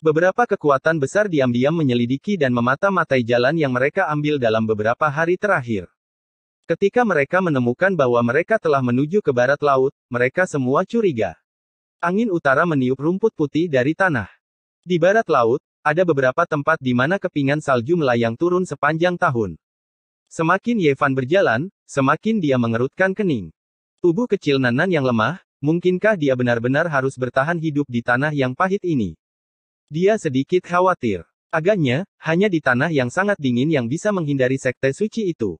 Beberapa kekuatan besar diam-diam menyelidiki dan memata-matai jalan yang mereka ambil dalam beberapa hari terakhir. Ketika mereka menemukan bahwa mereka telah menuju ke barat laut, mereka semua curiga. Angin utara meniup rumput putih dari tanah. Di barat laut, ada beberapa tempat di mana kepingan salju melayang turun sepanjang tahun. Semakin Yevan berjalan, semakin dia mengerutkan kening. Tubuh kecil Nanan yang lemah, mungkinkah dia benar-benar harus bertahan hidup di tanah yang pahit ini? Dia sedikit khawatir. Agaknya, hanya di tanah yang sangat dingin yang bisa menghindari sekte suci itu.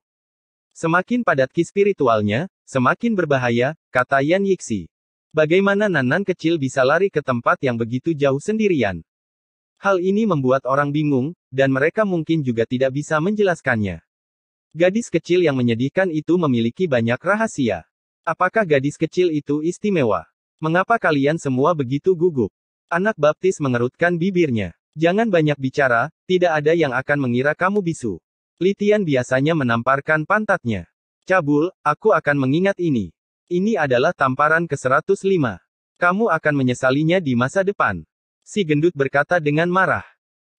Semakin padat ki spiritualnya, semakin berbahaya, kata Yan Yixi. Bagaimana Nanan kecil bisa lari ke tempat yang begitu jauh sendirian? Hal ini membuat orang bingung, dan mereka mungkin juga tidak bisa menjelaskannya. Gadis kecil yang menyedihkan itu memiliki banyak rahasia. Apakah gadis kecil itu istimewa? Mengapa kalian semua begitu gugup? Anak baptis mengerutkan bibirnya. Jangan banyak bicara, tidak ada yang akan mengira kamu bisu. Litian biasanya menamparkan pantatnya. Cabul, aku akan mengingat ini. Ini adalah tamparan ke-105. Kamu akan menyesalinya di masa depan. Si gendut berkata dengan marah.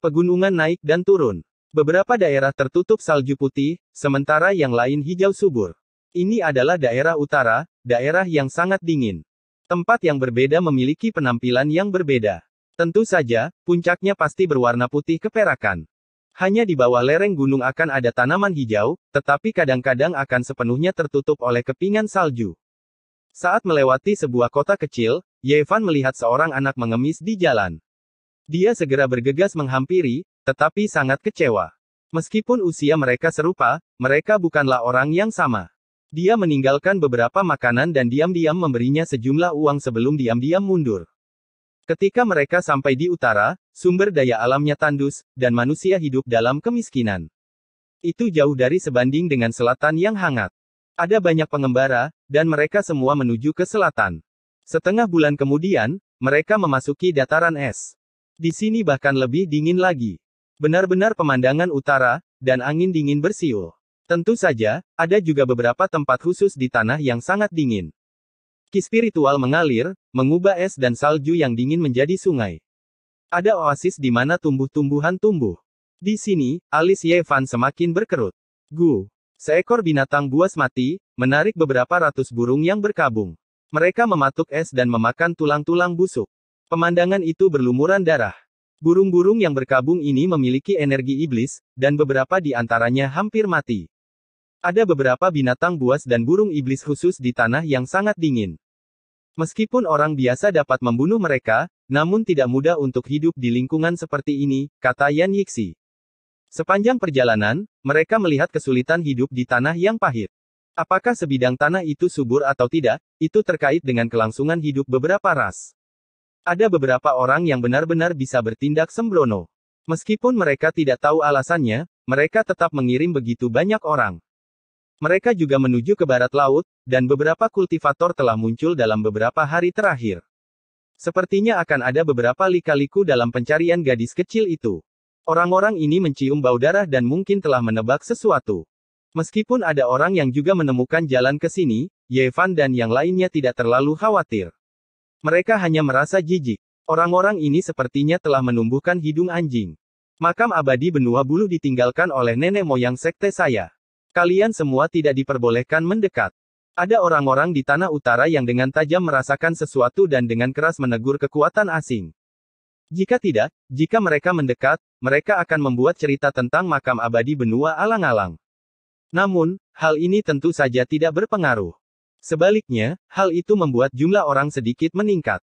Pegunungan naik dan turun. Beberapa daerah tertutup salju putih, sementara yang lain hijau subur. Ini adalah daerah utara, daerah yang sangat dingin. Tempat yang berbeda memiliki penampilan yang berbeda. Tentu saja, puncaknya pasti berwarna putih keperakan. Hanya di bawah lereng gunung akan ada tanaman hijau, tetapi kadang-kadang akan sepenuhnya tertutup oleh kepingan salju. Saat melewati sebuah kota kecil, Yevan melihat seorang anak mengemis di jalan. Dia segera bergegas menghampiri, tetapi sangat kecewa. Meskipun usia mereka serupa, mereka bukanlah orang yang sama. Dia meninggalkan beberapa makanan dan diam-diam memberinya sejumlah uang sebelum diam-diam mundur. Ketika mereka sampai di utara, sumber daya alamnya tandus, dan manusia hidup dalam kemiskinan. Itu jauh dari sebanding dengan selatan yang hangat. Ada banyak pengembara, dan mereka semua menuju ke selatan. Setengah bulan kemudian, mereka memasuki dataran es. Di sini bahkan lebih dingin lagi. Benar-benar pemandangan utara, dan angin dingin bersiul. Tentu saja, ada juga beberapa tempat khusus di tanah yang sangat dingin. Ki spiritual mengalir, mengubah es dan salju yang dingin menjadi sungai. Ada oasis di mana tumbuh-tumbuhan tumbuh. Di sini, alis Yevan semakin berkerut. Seekor binatang buas mati, menarik beberapa ratus burung yang berkabung. Mereka mematuk es dan memakan tulang-tulang busuk. Pemandangan itu berlumuran darah. Burung-burung yang berkabung ini memiliki energi iblis, dan beberapa di antaranya hampir mati. Ada beberapa binatang buas dan burung iblis khusus di tanah yang sangat dingin. Meskipun orang biasa dapat membunuh mereka, namun tidak mudah untuk hidup di lingkungan seperti ini, kata Yan Yixi. Sepanjang perjalanan, mereka melihat kesulitan hidup di tanah yang pahit. Apakah sebidang tanah itu subur atau tidak, itu terkait dengan kelangsungan hidup beberapa ras. Ada beberapa orang yang benar-benar bisa bertindak sembrono. Meskipun mereka tidak tahu alasannya, mereka tetap mengirim begitu banyak orang. Mereka juga menuju ke barat laut, dan beberapa kultivator telah muncul dalam beberapa hari terakhir. Sepertinya akan ada beberapa lika-liku dalam pencarian gadis kecil itu. Orang-orang ini mencium bau darah dan mungkin telah menebak sesuatu. Meskipun ada orang yang juga menemukan jalan ke sini, Yevan dan yang lainnya tidak terlalu khawatir. Mereka hanya merasa jijik. Orang-orang ini sepertinya telah menumbuhkan hidung anjing. Makam abadi benua buluh ditinggalkan oleh nenek moyang sekte saya. Kalian semua tidak diperbolehkan mendekat. Ada orang-orang di tanah utara yang dengan tajam merasakan sesuatu dan dengan keras menegur kekuatan asing. Jika tidak, jika mereka mendekat, mereka akan membuat cerita tentang makam abadi benua alang-alang. Namun, hal ini tentu saja tidak berpengaruh. Sebaliknya, hal itu membuat jumlah orang sedikit meningkat.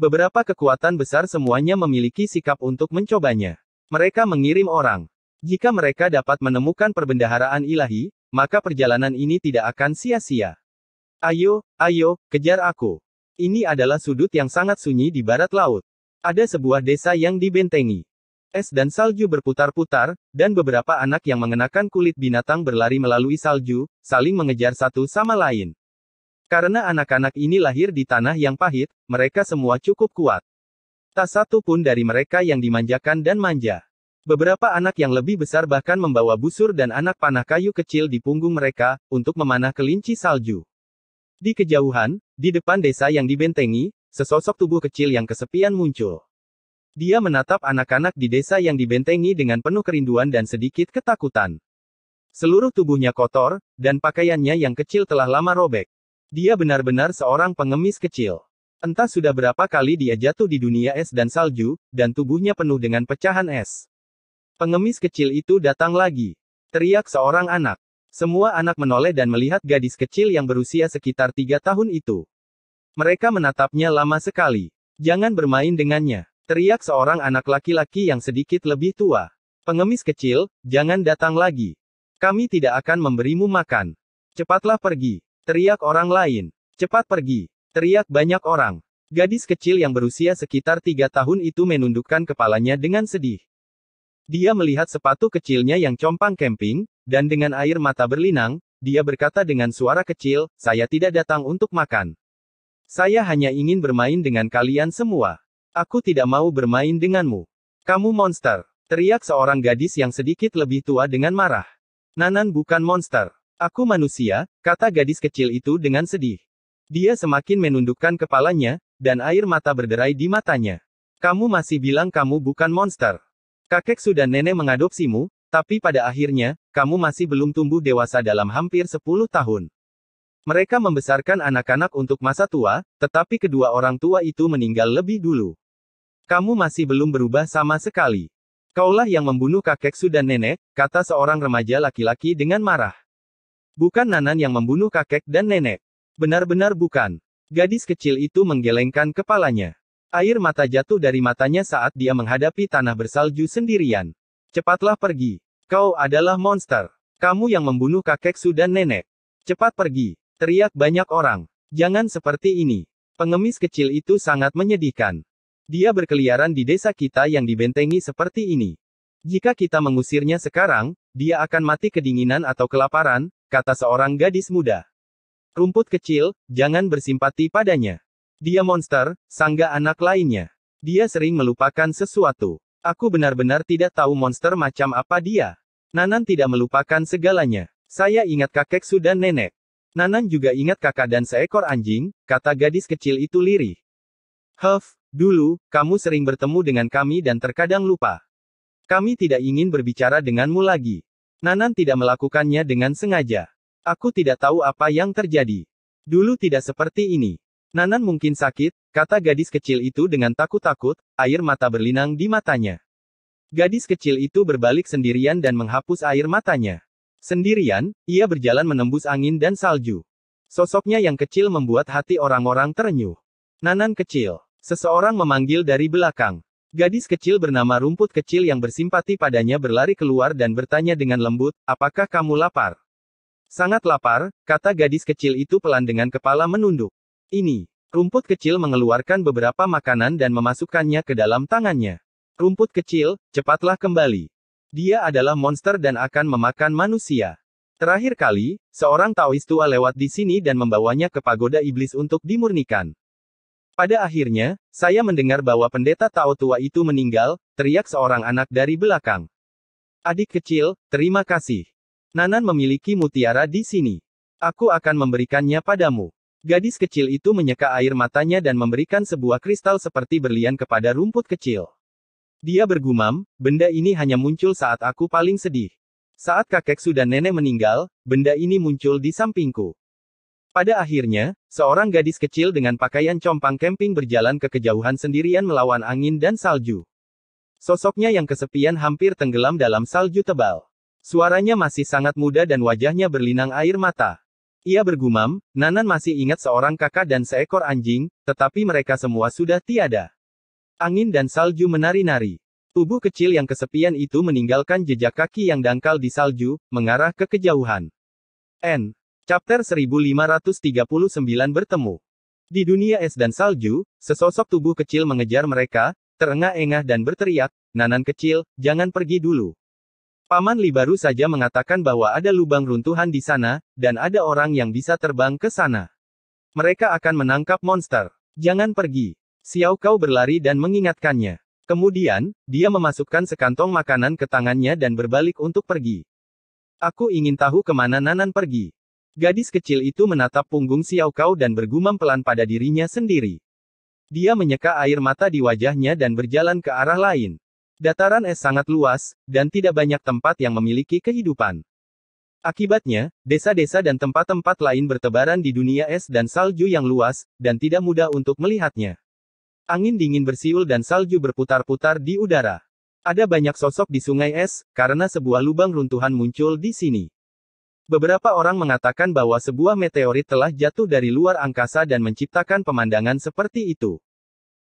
Beberapa kekuatan besar semuanya memiliki sikap untuk mencobanya. Mereka mengirim orang. Jika mereka dapat menemukan perbendaharaan ilahi, maka perjalanan ini tidak akan sia-sia. Ayo, kejar aku. Ini adalah sudut yang sangat sunyi di barat laut. Ada sebuah desa yang dibentengi. Es dan salju berputar-putar, dan beberapa anak yang mengenakan kulit binatang berlari melalui salju, saling mengejar satu sama lain. Karena anak-anak ini lahir di tanah yang pahit, mereka semua cukup kuat. Tak satu pun dari mereka yang dimanjakan dan manja. Beberapa anak yang lebih besar bahkan membawa busur dan anak panah kayu kecil di punggung mereka, untuk memanah kelinci salju. Di kejauhan, di depan desa yang dibentengi, sesosok tubuh kecil yang kesepian muncul. Dia menatap anak-anak di desa yang dibentengi dengan penuh kerinduan dan sedikit ketakutan. Seluruh tubuhnya kotor, dan pakaiannya yang kecil telah lama robek. Dia benar-benar seorang pengemis kecil. Entah sudah berapa kali dia jatuh di dunia es dan salju, dan tubuhnya penuh dengan pecahan es. Pengemis kecil itu datang lagi. Teriak seorang anak. Semua anak menoleh dan melihat gadis kecil yang berusia sekitar 3 tahun itu. Mereka menatapnya lama sekali. Jangan bermain dengannya. Teriak seorang anak laki-laki yang sedikit lebih tua. Pengemis kecil, jangan datang lagi. Kami tidak akan memberimu makan. Cepatlah pergi. Teriak orang lain. Cepat pergi. Teriak banyak orang. Gadis kecil yang berusia sekitar 3 tahun itu menundukkan kepalanya dengan sedih. Dia melihat sepatu kecilnya yang compang-camping, dan dengan air mata berlinang, dia berkata dengan suara kecil, "Saya tidak datang untuk makan. Saya hanya ingin bermain dengan kalian semua. Aku tidak mau bermain denganmu. Kamu monster." Teriak seorang gadis yang sedikit lebih tua dengan marah. "Nanan bukan monster. Aku manusia," kata gadis kecil itu dengan sedih. Dia semakin menundukkan kepalanya, dan air mata berderai di matanya. "Kamu masih bilang kamu bukan monster. Kakeksu dan nenek mengadopsimu, tapi pada akhirnya, kamu masih belum tumbuh dewasa dalam hampir 10 tahun. Mereka membesarkan anak-anak untuk masa tua, tetapi kedua orang tua itu meninggal lebih dulu. Kamu masih belum berubah sama sekali. Kaulah yang membunuh kakeksu dan nenek," kata seorang remaja laki-laki dengan marah. "Bukan Nanan yang membunuh kakek dan nenek. Benar-benar bukan." Gadis kecil itu menggelengkan kepalanya. Air mata jatuh dari matanya saat dia menghadapi tanah bersalju sendirian. "Cepatlah pergi. Kau adalah monster. Kamu yang membunuh kakeksu dan nenek. Cepat pergi." Teriak banyak orang. "Jangan seperti ini. Pengemis kecil itu sangat menyedihkan. Dia berkeliaran di desa kita yang dibentengi seperti ini. Jika kita mengusirnya sekarang, dia akan mati kedinginan atau kelaparan," kata seorang gadis muda. Rumput kecil, jangan bersimpati padanya. Dia monster, sangga anak lainnya. Dia sering melupakan sesuatu. Aku benar-benar tidak tahu monster macam apa dia. Nanan tidak melupakan segalanya. Saya ingat kakekku dan nenek. Nanan juga ingat kakak dan seekor anjing, kata gadis kecil itu lirih. Dulu, kamu sering bertemu dengan kami dan terkadang lupa. Kami tidak ingin berbicara denganmu lagi. Nanan tidak melakukannya dengan sengaja. Aku tidak tahu apa yang terjadi. Dulu tidak seperti ini. Nanan mungkin sakit, kata gadis kecil itu dengan takut-takut, air mata berlinang di matanya. Gadis kecil itu berbalik sendirian dan menghapus air matanya. Sendirian, ia berjalan menembus angin dan salju. Sosoknya yang kecil membuat hati orang-orang terenyuh. Nanan kecil. Seseorang memanggil dari belakang. Gadis kecil bernama Rumput Kecil yang bersimpati padanya berlari keluar dan bertanya dengan lembut, apakah kamu lapar? Sangat lapar, kata gadis kecil itu pelan dengan kepala menunduk. Ini. Rumput Kecil mengeluarkan beberapa makanan dan memasukkannya ke dalam tangannya. Rumput Kecil, cepatlah kembali. Dia adalah monster dan akan memakan manusia. Terakhir kali, seorang Taois tua lewat di sini dan membawanya ke pagoda iblis untuk dimurnikan. Pada akhirnya, saya mendengar bahwa pendeta Tao tua itu meninggal, teriak seorang anak dari belakang. Adik kecil, terima kasih. Nanan memiliki mutiara di sini. Aku akan memberikannya padamu. Gadis kecil itu menyeka air matanya dan memberikan sebuah kristal seperti berlian kepada Rumput Kecil. Dia bergumam, benda ini hanya muncul saat aku paling sedih. Saat kakekku dan nenek meninggal, benda ini muncul di sampingku. Pada akhirnya, seorang gadis kecil dengan pakaian compang camping berjalan ke kejauhan sendirian melawan angin dan salju. Sosoknya yang kesepian hampir tenggelam dalam salju tebal. Suaranya masih sangat muda dan wajahnya berlinang air mata. Ia bergumam, Nanan masih ingat seorang kakak dan seekor anjing, tetapi mereka semua sudah tiada. Angin dan salju menari-nari. Tubuh kecil yang kesepian itu meninggalkan jejak kaki yang dangkal di salju, mengarah ke kejauhan. Chapter 1539 bertemu. Di dunia es dan salju, sesosok tubuh kecil mengejar mereka, terengah-engah dan berteriak, Nanan kecil, jangan pergi dulu. Paman Li baru saja mengatakan bahwa ada lubang runtuhan di sana, dan ada orang yang bisa terbang ke sana. Mereka akan menangkap monster. Jangan pergi. Xiao Kau berlari dan mengingatkannya. Kemudian, dia memasukkan sekantong makanan ke tangannya dan berbalik untuk pergi. Aku ingin tahu kemana Nanan pergi. Gadis kecil itu menatap punggung Xiao Kau dan bergumam pelan pada dirinya sendiri. Dia menyeka air mata di wajahnya dan berjalan ke arah lain. Dataran es sangat luas, dan tidak banyak tempat yang memiliki kehidupan. Akibatnya, desa-desa dan tempat-tempat lain bertebaran di dunia es dan salju yang luas, dan tidak mudah untuk melihatnya. Angin dingin bersiul dan salju berputar-putar di udara. Ada banyak sosok di sungai es, karena sebuah lubang runtuhan muncul di sini. Beberapa orang mengatakan bahwa sebuah meteorit telah jatuh dari luar angkasa dan menciptakan pemandangan seperti itu.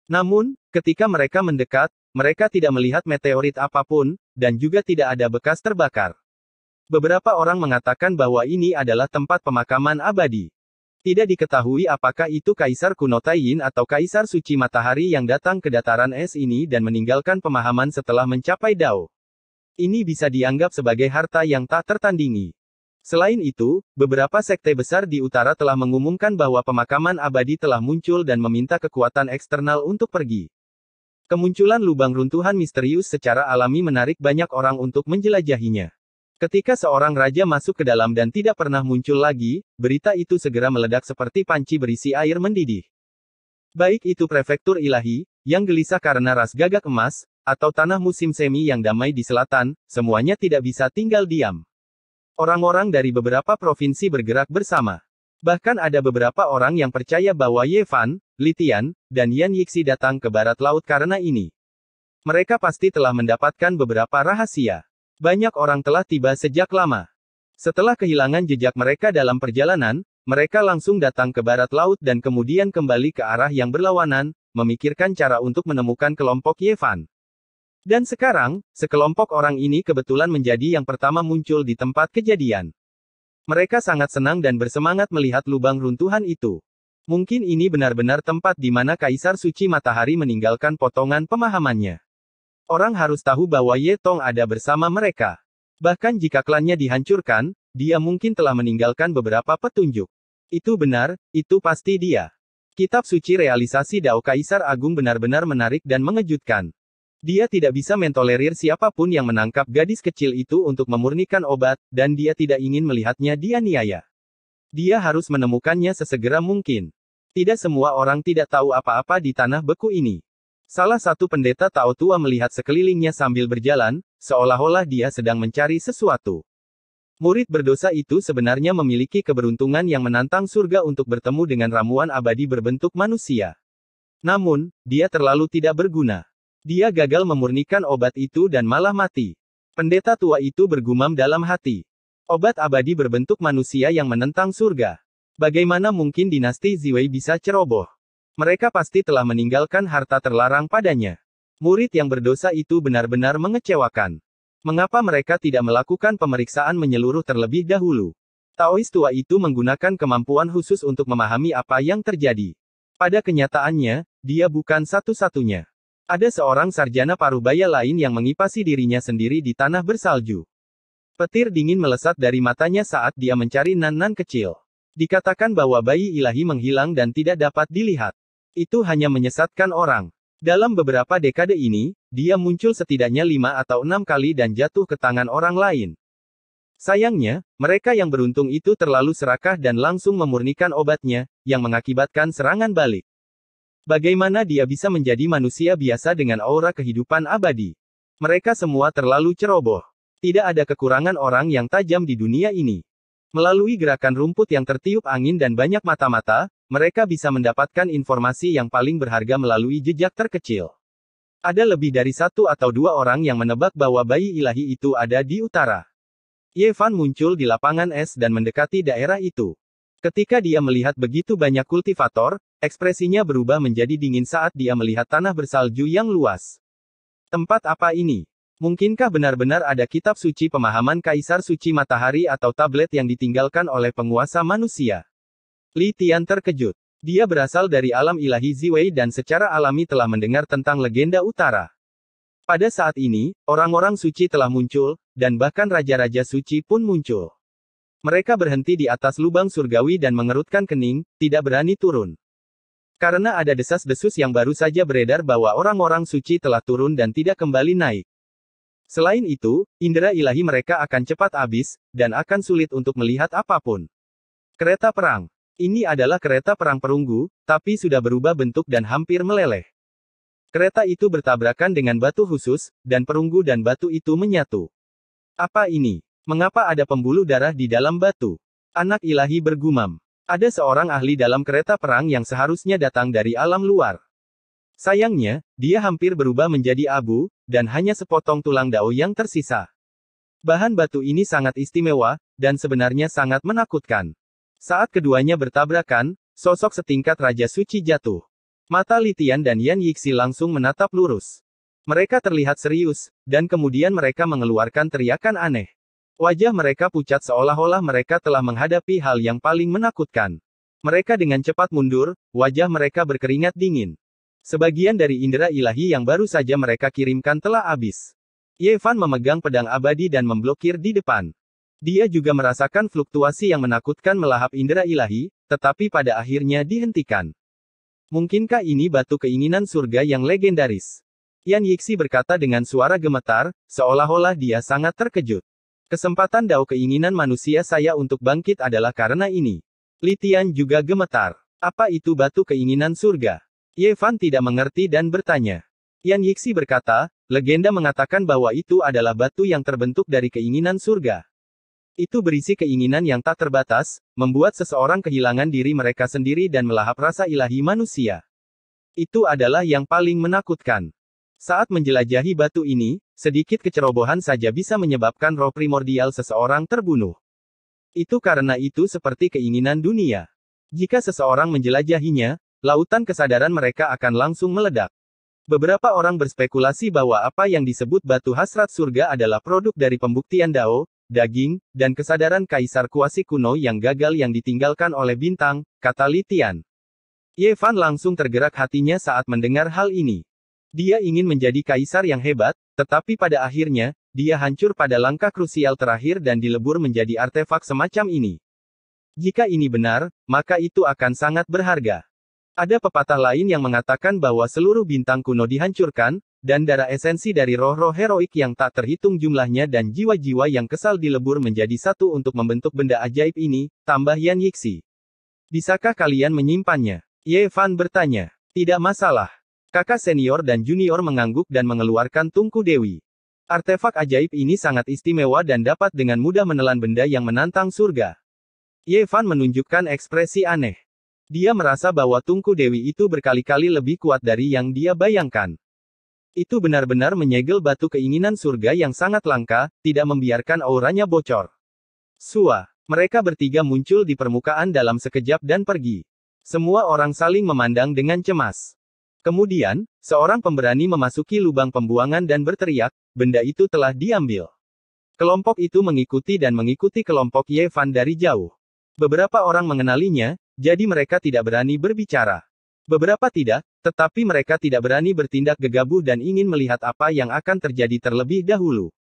Namun, ketika mereka mendekat, mereka tidak melihat meteorit apapun, dan juga tidak ada bekas terbakar. Beberapa orang mengatakan bahwa ini adalah tempat pemakaman abadi. Tidak diketahui apakah itu Kaisar kuno Taiyin atau Kaisar suci matahari yang datang ke dataran es ini dan meninggalkan pemahaman setelah mencapai Dao. Ini bisa dianggap sebagai harta yang tak tertandingi. Selain itu, beberapa sekte besar di utara telah mengumumkan bahwa pemakaman abadi telah muncul dan meminta kekuatan eksternal untuk pergi. Kemunculan lubang runtuhan misterius secara alami menarik banyak orang untuk menjelajahinya. Ketika seorang raja masuk ke dalam dan tidak pernah muncul lagi, berita itu segera meledak seperti panci berisi air mendidih. Baik itu prefektur ilahi, yang gelisah karena ras gagak emas, atau tanah musim semi yang damai di selatan, semuanya tidak bisa tinggal diam. Orang-orang dari beberapa provinsi bergerak bersama. Bahkan ada beberapa orang yang percaya bahwa Ye Fan, Li Tian, dan Yan Yixi datang ke barat laut karena ini. Mereka pasti telah mendapatkan beberapa rahasia. Banyak orang telah tiba sejak lama. Setelah kehilangan jejak mereka dalam perjalanan, mereka langsung datang ke barat laut dan kemudian kembali ke arah yang berlawanan, memikirkan cara untuk menemukan kelompok Ye Fan. Dan sekarang, sekelompok orang ini kebetulan menjadi yang pertama muncul di tempat kejadian. Mereka sangat senang dan bersemangat melihat lubang runtuhan itu. Mungkin ini benar-benar tempat di mana Kaisar Suci Matahari meninggalkan potongan pemahamannya. Orang harus tahu bahwa Ye Tong ada bersama mereka. Bahkan jika klannya dihancurkan, dia mungkin telah meninggalkan beberapa petunjuk. Itu benar, itu pasti dia. Kitab suci realisasi Dao Kaisar Agung benar-benar menarik dan mengejutkan. Dia tidak bisa mentolerir siapapun yang menangkap gadis kecil itu untuk memurnikan obat, dan dia tidak ingin melihatnya dianiaya. Dia harus menemukannya sesegera mungkin. Tidak semua orang tidak tahu apa-apa di tanah beku ini. Salah satu pendeta Tao tua melihat sekelilingnya sambil berjalan, seolah-olah dia sedang mencari sesuatu. Murid berdosa itu sebenarnya memiliki keberuntungan yang menantang surga untuk bertemu dengan ramuan abadi berbentuk manusia. Namun, dia terlalu tidak berguna. Dia gagal memurnikan obat itu dan malah mati. Pendeta tua itu bergumam dalam hati. Obat abadi berbentuk manusia yang menentang surga. Bagaimana mungkin dinasti Ziwei bisa ceroboh? Mereka pasti telah meninggalkan harta terlarang padanya. Murid yang berdosa itu benar-benar mengecewakan. Mengapa mereka tidak melakukan pemeriksaan menyeluruh terlebih dahulu? Taois tua itu menggunakan kemampuan khusus untuk memahami apa yang terjadi. Pada kenyataannya, dia bukan satu-satunya. Ada seorang sarjana parubaya lain yang mengipasi dirinya sendiri di tanah bersalju. Petir dingin melesat dari matanya saat dia mencari nan-nan kecil. Dikatakan bahwa bayi ilahi menghilang dan tidak dapat dilihat. Itu hanya menyesatkan orang. Dalam beberapa dekade ini, dia muncul setidaknya 5 atau 6 kali dan jatuh ke tangan orang lain. Sayangnya, mereka yang beruntung itu terlalu serakah dan langsung memurnikan obatnya, yang mengakibatkan serangan balik. Bagaimana dia bisa menjadi manusia biasa dengan aura kehidupan abadi? Mereka semua terlalu ceroboh. Tidak ada kekurangan orang yang tajam di dunia ini. Melalui gerakan rumput yang tertiup angin dan banyak mata-mata, mereka bisa mendapatkan informasi yang paling berharga melalui jejak terkecil. Ada lebih dari 1 atau 2 orang yang menebak bahwa bayi ilahi itu ada di utara. Ye Fan muncul di lapangan es dan mendekati daerah itu. Ketika dia melihat begitu banyak kultivator, ekspresinya berubah menjadi dingin saat dia melihat tanah bersalju yang luas. Tempat apa ini? Mungkinkah benar-benar ada kitab suci pemahaman Kaisar Suci Matahari atau tablet yang ditinggalkan oleh penguasa manusia? Li Tian terkejut. Dia berasal dari alam ilahi Ziwei dan secara alami telah mendengar tentang legenda utara. Pada saat ini, orang-orang suci telah muncul, dan bahkan raja-raja suci pun muncul. Mereka berhenti di atas lubang surgawi dan mengerutkan kening, tidak berani turun. Karena ada desas-desus yang baru saja beredar bahwa orang-orang suci telah turun dan tidak kembali naik. Selain itu, indera ilahi mereka akan cepat habis, dan akan sulit untuk melihat apapun. Kereta perang. Ini adalah kereta perang perunggu, tapi sudah berubah bentuk dan hampir meleleh. Kereta itu bertabrakan dengan batu khusus, dan perunggu dan batu itu menyatu. Apa ini? Mengapa ada pembuluh darah di dalam batu? Anak ilahi bergumam. Ada seorang ahli dalam kereta perang yang seharusnya datang dari alam luar. Sayangnya, dia hampir berubah menjadi abu, dan hanya sepotong tulang Dao yang tersisa. Bahan batu ini sangat istimewa, dan sebenarnya sangat menakutkan. Saat keduanya bertabrakan, sosok setingkat Raja Suci jatuh. Mata Li Tian dan Yan Yixi langsung menatap lurus. Mereka terlihat serius, dan kemudian mereka mengeluarkan teriakan aneh. Wajah mereka pucat seolah-olah mereka telah menghadapi hal yang paling menakutkan. Mereka dengan cepat mundur, wajah mereka berkeringat dingin. Sebagian dari indera ilahi yang baru saja mereka kirimkan telah habis. Ye Fan memegang pedang abadi dan memblokir di depan. Dia juga merasakan fluktuasi yang menakutkan melahap indera ilahi, tetapi pada akhirnya dihentikan. Mungkinkah ini batu keinginan surga yang legendaris? Yan Yixi berkata dengan suara gemetar, seolah-olah dia sangat terkejut. Kesempatan Dao keinginan manusia saya untuk bangkit adalah karena ini. Li Tian juga gemetar. Apa itu batu keinginan surga? Ye Fan tidak mengerti dan bertanya. Yan Yixi berkata, legenda mengatakan bahwa itu adalah batu yang terbentuk dari keinginan surga. Itu berisi keinginan yang tak terbatas, membuat seseorang kehilangan diri mereka sendiri dan melahap rasa ilahi manusia. Itu adalah yang paling menakutkan. Saat menjelajahi batu ini, sedikit kecerobohan saja bisa menyebabkan roh primordial seseorang terbunuh. Itu karena itu seperti keinginan dunia. Jika seseorang menjelajahinya, lautan kesadaran mereka akan langsung meledak. Beberapa orang berspekulasi bahwa apa yang disebut batu hasrat surga adalah produk dari pembuktian Dao, daging, dan kesadaran kaisar kuasi kuno yang gagal yang ditinggalkan oleh bintang, kata Li Tian. Ye Fan langsung tergerak hatinya saat mendengar hal ini. Dia ingin menjadi kaisar yang hebat, tetapi pada akhirnya, dia hancur pada langkah krusial terakhir dan dilebur menjadi artefak semacam ini. Jika ini benar, maka itu akan sangat berharga. Ada pepatah lain yang mengatakan bahwa seluruh bintang kuno dihancurkan, dan darah esensi dari roh-roh heroik yang tak terhitung jumlahnya dan jiwa-jiwa yang kesal dilebur menjadi satu untuk membentuk benda ajaib ini, tambah Yan Yixi. Bisakah kalian menyimpannya? Ye Fan bertanya. Tidak masalah. Kakak senior dan junior mengangguk dan mengeluarkan tungku dewi. Artefak ajaib ini sangat istimewa dan dapat dengan mudah menelan benda yang menantang surga. Ye Fan menunjukkan ekspresi aneh. Dia merasa bahwa tungku dewi itu berkali-kali lebih kuat dari yang dia bayangkan. Itu benar-benar menyegel batu keinginan surga yang sangat langka, tidak membiarkan auranya bocor. Sua, mereka bertiga muncul di permukaan dalam sekejap dan pergi. Semua orang saling memandang dengan cemas. Kemudian, seorang pemberani memasuki lubang pembuangan dan berteriak, benda itu telah diambil. Kelompok itu mengikuti kelompok Ye Fan dari jauh. Beberapa orang mengenalinya, jadi mereka tidak berani berbicara. Beberapa tidak, tetapi mereka tidak berani bertindak gegabah dan ingin melihat apa yang akan terjadi terlebih dahulu.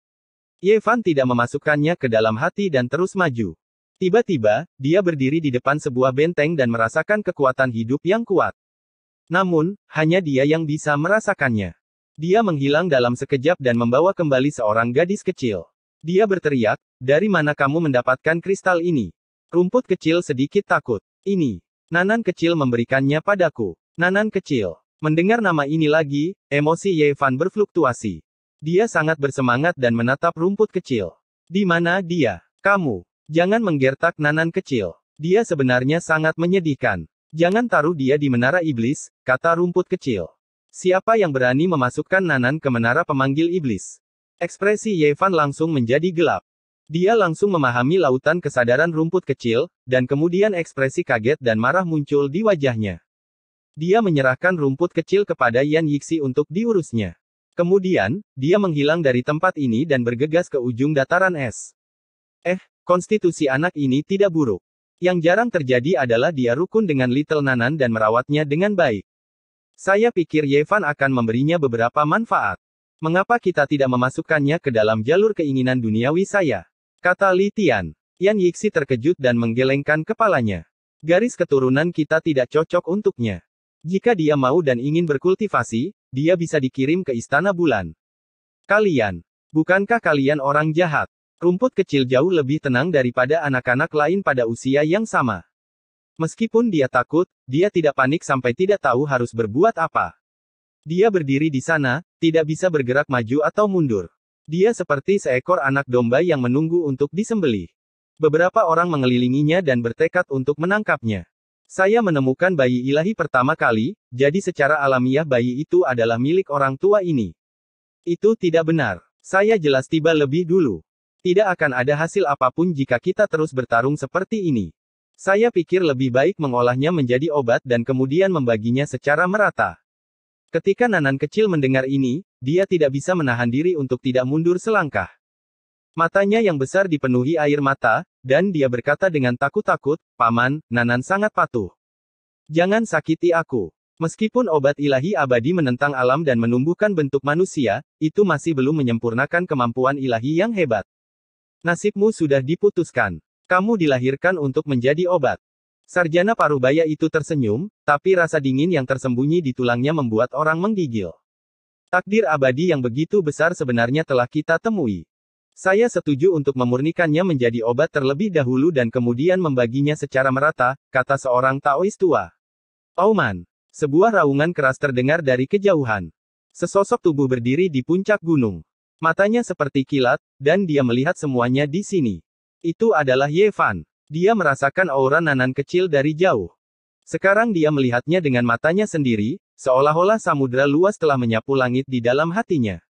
Ye Fan tidak memasukkannya ke dalam hati dan terus maju. Tiba-tiba, dia berdiri di depan sebuah benteng dan merasakan kekuatan hidup yang kuat. Namun, hanya dia yang bisa merasakannya. Dia menghilang dalam sekejap dan membawa kembali seorang gadis kecil. Dia berteriak, "Dari mana kamu mendapatkan kristal ini?" Rumput kecil sedikit takut. "Ini. Nanan kecil memberikannya padaku." Nanan kecil. Mendengar nama ini lagi, emosi Ye Fan berfluktuasi. Dia sangat bersemangat dan menatap rumput kecil. Di mana dia? Kamu. Jangan menggertak Nanan kecil. Dia sebenarnya sangat menyedihkan. Jangan taruh dia di menara iblis, kata rumput kecil. Siapa yang berani memasukkan Nanan ke menara pemanggil iblis? Ekspresi Ye Fan langsung menjadi gelap. Dia langsung memahami lautan kesadaran rumput kecil, dan kemudian ekspresi kaget dan marah muncul di wajahnya. Dia menyerahkan rumput kecil kepada Yan Yixi untuk diurusnya. Kemudian, dia menghilang dari tempat ini dan bergegas ke ujung dataran es. Konstitusi anak ini tidak buruk. Yang jarang terjadi adalah dia rukun dengan Little Nanan dan merawatnya dengan baik. Saya pikir Ye Fan akan memberinya beberapa manfaat. Mengapa kita tidak memasukkannya ke dalam jalur keinginan duniawi saya? Kata Li Tian. Yan Yixi terkejut dan menggelengkan kepalanya. Garis keturunan kita tidak cocok untuknya. Jika dia mau dan ingin berkultivasi, dia bisa dikirim ke Istana Bulan. Kalian. Bukankah kalian orang jahat? Rumput kecil jauh lebih tenang daripada anak-anak lain pada usia yang sama. Meskipun dia takut, dia tidak panik sampai tidak tahu harus berbuat apa. Dia berdiri di sana, tidak bisa bergerak maju atau mundur. Dia seperti seekor anak domba yang menunggu untuk disembelih. Beberapa orang mengelilinginya dan bertekad untuk menangkapnya. Saya menemukan bayi ilahi pertama kali, jadi secara alamiah bayi itu adalah milik orang tua ini. Itu tidak benar. Saya jelas tiba lebih dulu. Tidak akan ada hasil apapun jika kita terus bertarung seperti ini. Saya pikir lebih baik mengolahnya menjadi obat dan kemudian membaginya secara merata. Ketika Nanan kecil mendengar ini, dia tidak bisa menahan diri untuk tidak mundur selangkah. Matanya yang besar dipenuhi air mata, dan dia berkata dengan takut-takut, "Paman, Nanan sangat patuh. Jangan sakiti aku." Meskipun obat ilahi abadi menentang alam dan menumbuhkan bentuk manusia, itu masih belum menyempurnakan kemampuan ilahi yang hebat. Nasibmu sudah diputuskan. Kamu dilahirkan untuk menjadi obat. Sarjana Parubaya itu tersenyum, tapi rasa dingin yang tersembunyi di tulangnya membuat orang menggigil. Takdir abadi yang begitu besar sebenarnya telah kita temui. Saya setuju untuk memurnikannya menjadi obat terlebih dahulu dan kemudian membaginya secara merata, kata seorang Taois tua. Auman. Sebuah raungan keras terdengar dari kejauhan. Sesosok tubuh berdiri di puncak gunung. Matanya seperti kilat, dan dia melihat semuanya di sini. Itu adalah Ye Fan. Dia merasakan aura Nanan kecil dari jauh. Sekarang dia melihatnya dengan matanya sendiri, seolah-olah samudera luas telah menyapu langit di dalam hatinya.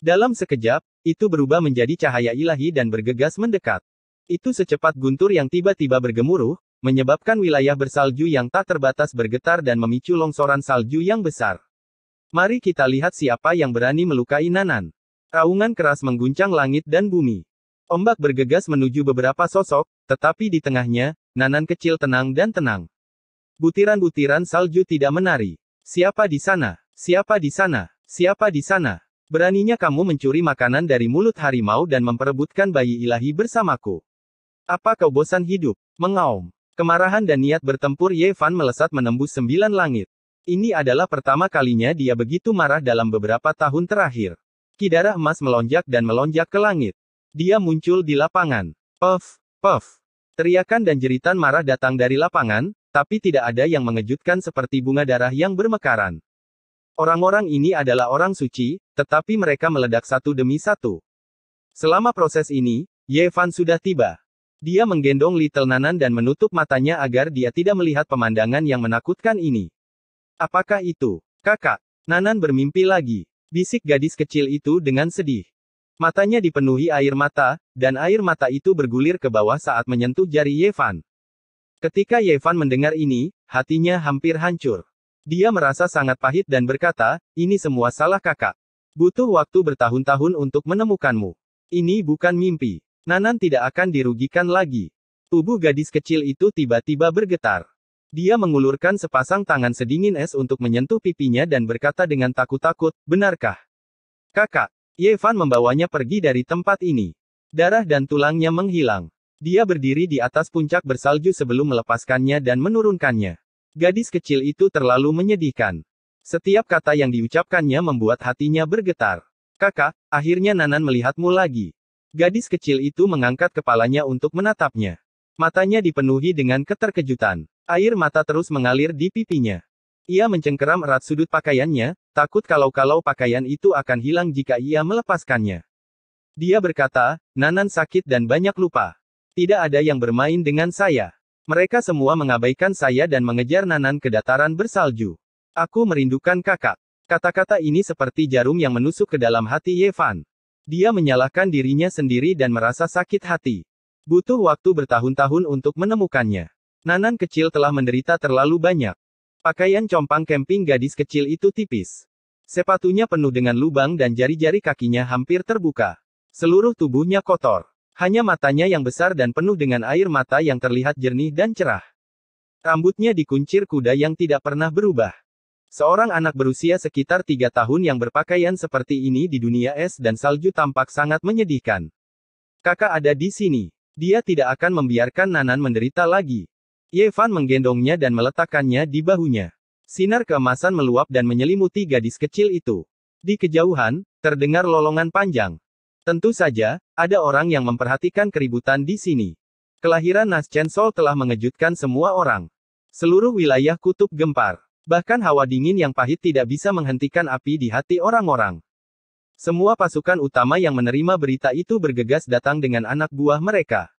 Dalam sekejap, itu berubah menjadi cahaya ilahi dan bergegas mendekat. Itu secepat guntur yang tiba-tiba bergemuruh, menyebabkan wilayah bersalju yang tak terbatas bergetar dan memicu longsoran salju yang besar. Mari kita lihat siapa yang berani melukai Nanan. Raungan keras mengguncang langit dan bumi. Ombak bergegas menuju beberapa sosok, tetapi di tengahnya, Nanan kecil tenang dan tenang. Butiran-butiran salju tidak menari. Siapa di sana? Siapa di sana? Siapa di sana? Beraninya kamu mencuri makanan dari mulut harimau dan memperebutkan bayi ilahi bersamaku. Apa kau bosan hidup? Mengaum. Kemarahan dan niat bertempur Ye Fan melesat menembus 9 langit. Ini adalah pertama kalinya dia begitu marah dalam beberapa tahun terakhir. Ki darah emas melonjak dan melonjak ke langit. Dia muncul di lapangan. Puff, puff. Teriakan dan jeritan marah datang dari lapangan, tapi tidak ada yang mengejutkan seperti bunga darah yang bermekaran. Orang-orang ini adalah orang suci, tetapi mereka meledak satu demi satu. Selama proses ini, Ye Fan sudah tiba. Dia menggendong Little Nanan dan menutup matanya agar dia tidak melihat pemandangan yang menakutkan ini. Apakah itu? Kakak. Nanan bermimpi lagi. Bisik gadis kecil itu dengan sedih. Matanya dipenuhi air mata, dan air mata itu bergulir ke bawah saat menyentuh jari Ye Fan. Ketika Ye Fan mendengar ini, hatinya hampir hancur. Dia merasa sangat pahit dan berkata, ini semua salah kakak. Butuh waktu bertahun-tahun untuk menemukanmu. Ini bukan mimpi. Nanan tidak akan dirugikan lagi. Tubuh gadis kecil itu tiba-tiba bergetar. Dia mengulurkan sepasang tangan sedingin es untuk menyentuh pipinya dan berkata dengan takut-takut, benarkah? Kakak. Ye Fan membawanya pergi dari tempat ini. Darah dan tulangnya menghilang. Dia berdiri di atas puncak bersalju sebelum melepaskannya dan menurunkannya. Gadis kecil itu terlalu menyedihkan. Setiap kata yang diucapkannya membuat hatinya bergetar. Kakak, akhirnya Nanan melihatmu lagi. Gadis kecil itu mengangkat kepalanya untuk menatapnya. Matanya dipenuhi dengan keterkejutan. Air mata terus mengalir di pipinya. Ia mencengkeram erat sudut pakaiannya, takut kalau pakaian itu akan hilang jika ia melepaskannya. Dia berkata, Nanan sakit dan banyak lupa. Tidak ada yang bermain dengan saya. Mereka semua mengabaikan saya dan mengejar Nanan ke dataran bersalju. Aku merindukan kakak. Kata-kata ini seperti jarum yang menusuk ke dalam hati Ye Fan. Dia menyalahkan dirinya sendiri dan merasa sakit hati. Butuh waktu bertahun-tahun untuk menemukannya. Nanan kecil telah menderita terlalu banyak. Pakaian compang camping gadis kecil itu tipis. Sepatunya penuh dengan lubang dan jari-jari kakinya hampir terbuka. Seluruh tubuhnya kotor. Hanya matanya yang besar dan penuh dengan air mata yang terlihat jernih dan cerah. Rambutnya dikuncir kuda yang tidak pernah berubah. Seorang anak berusia sekitar 3 tahun yang berpakaian seperti ini di dunia es dan salju tampak sangat menyedihkan. Kakak ada di sini. Dia tidak akan membiarkan Nanan menderita lagi. Ye Fan menggendongnya dan meletakkannya di bahunya. Sinar keemasan meluap dan menyelimuti gadis kecil itu. Di kejauhan, terdengar lolongan panjang. Tentu saja, ada orang yang memperhatikan keributan di sini. Kelahiran Nas Chen Sol telah mengejutkan semua orang. Seluruh wilayah kutub gempar. Bahkan hawa dingin yang pahit tidak bisa menghentikan api di hati orang-orang. Semua pasukan utama yang menerima berita itu bergegas datang dengan anak buah mereka.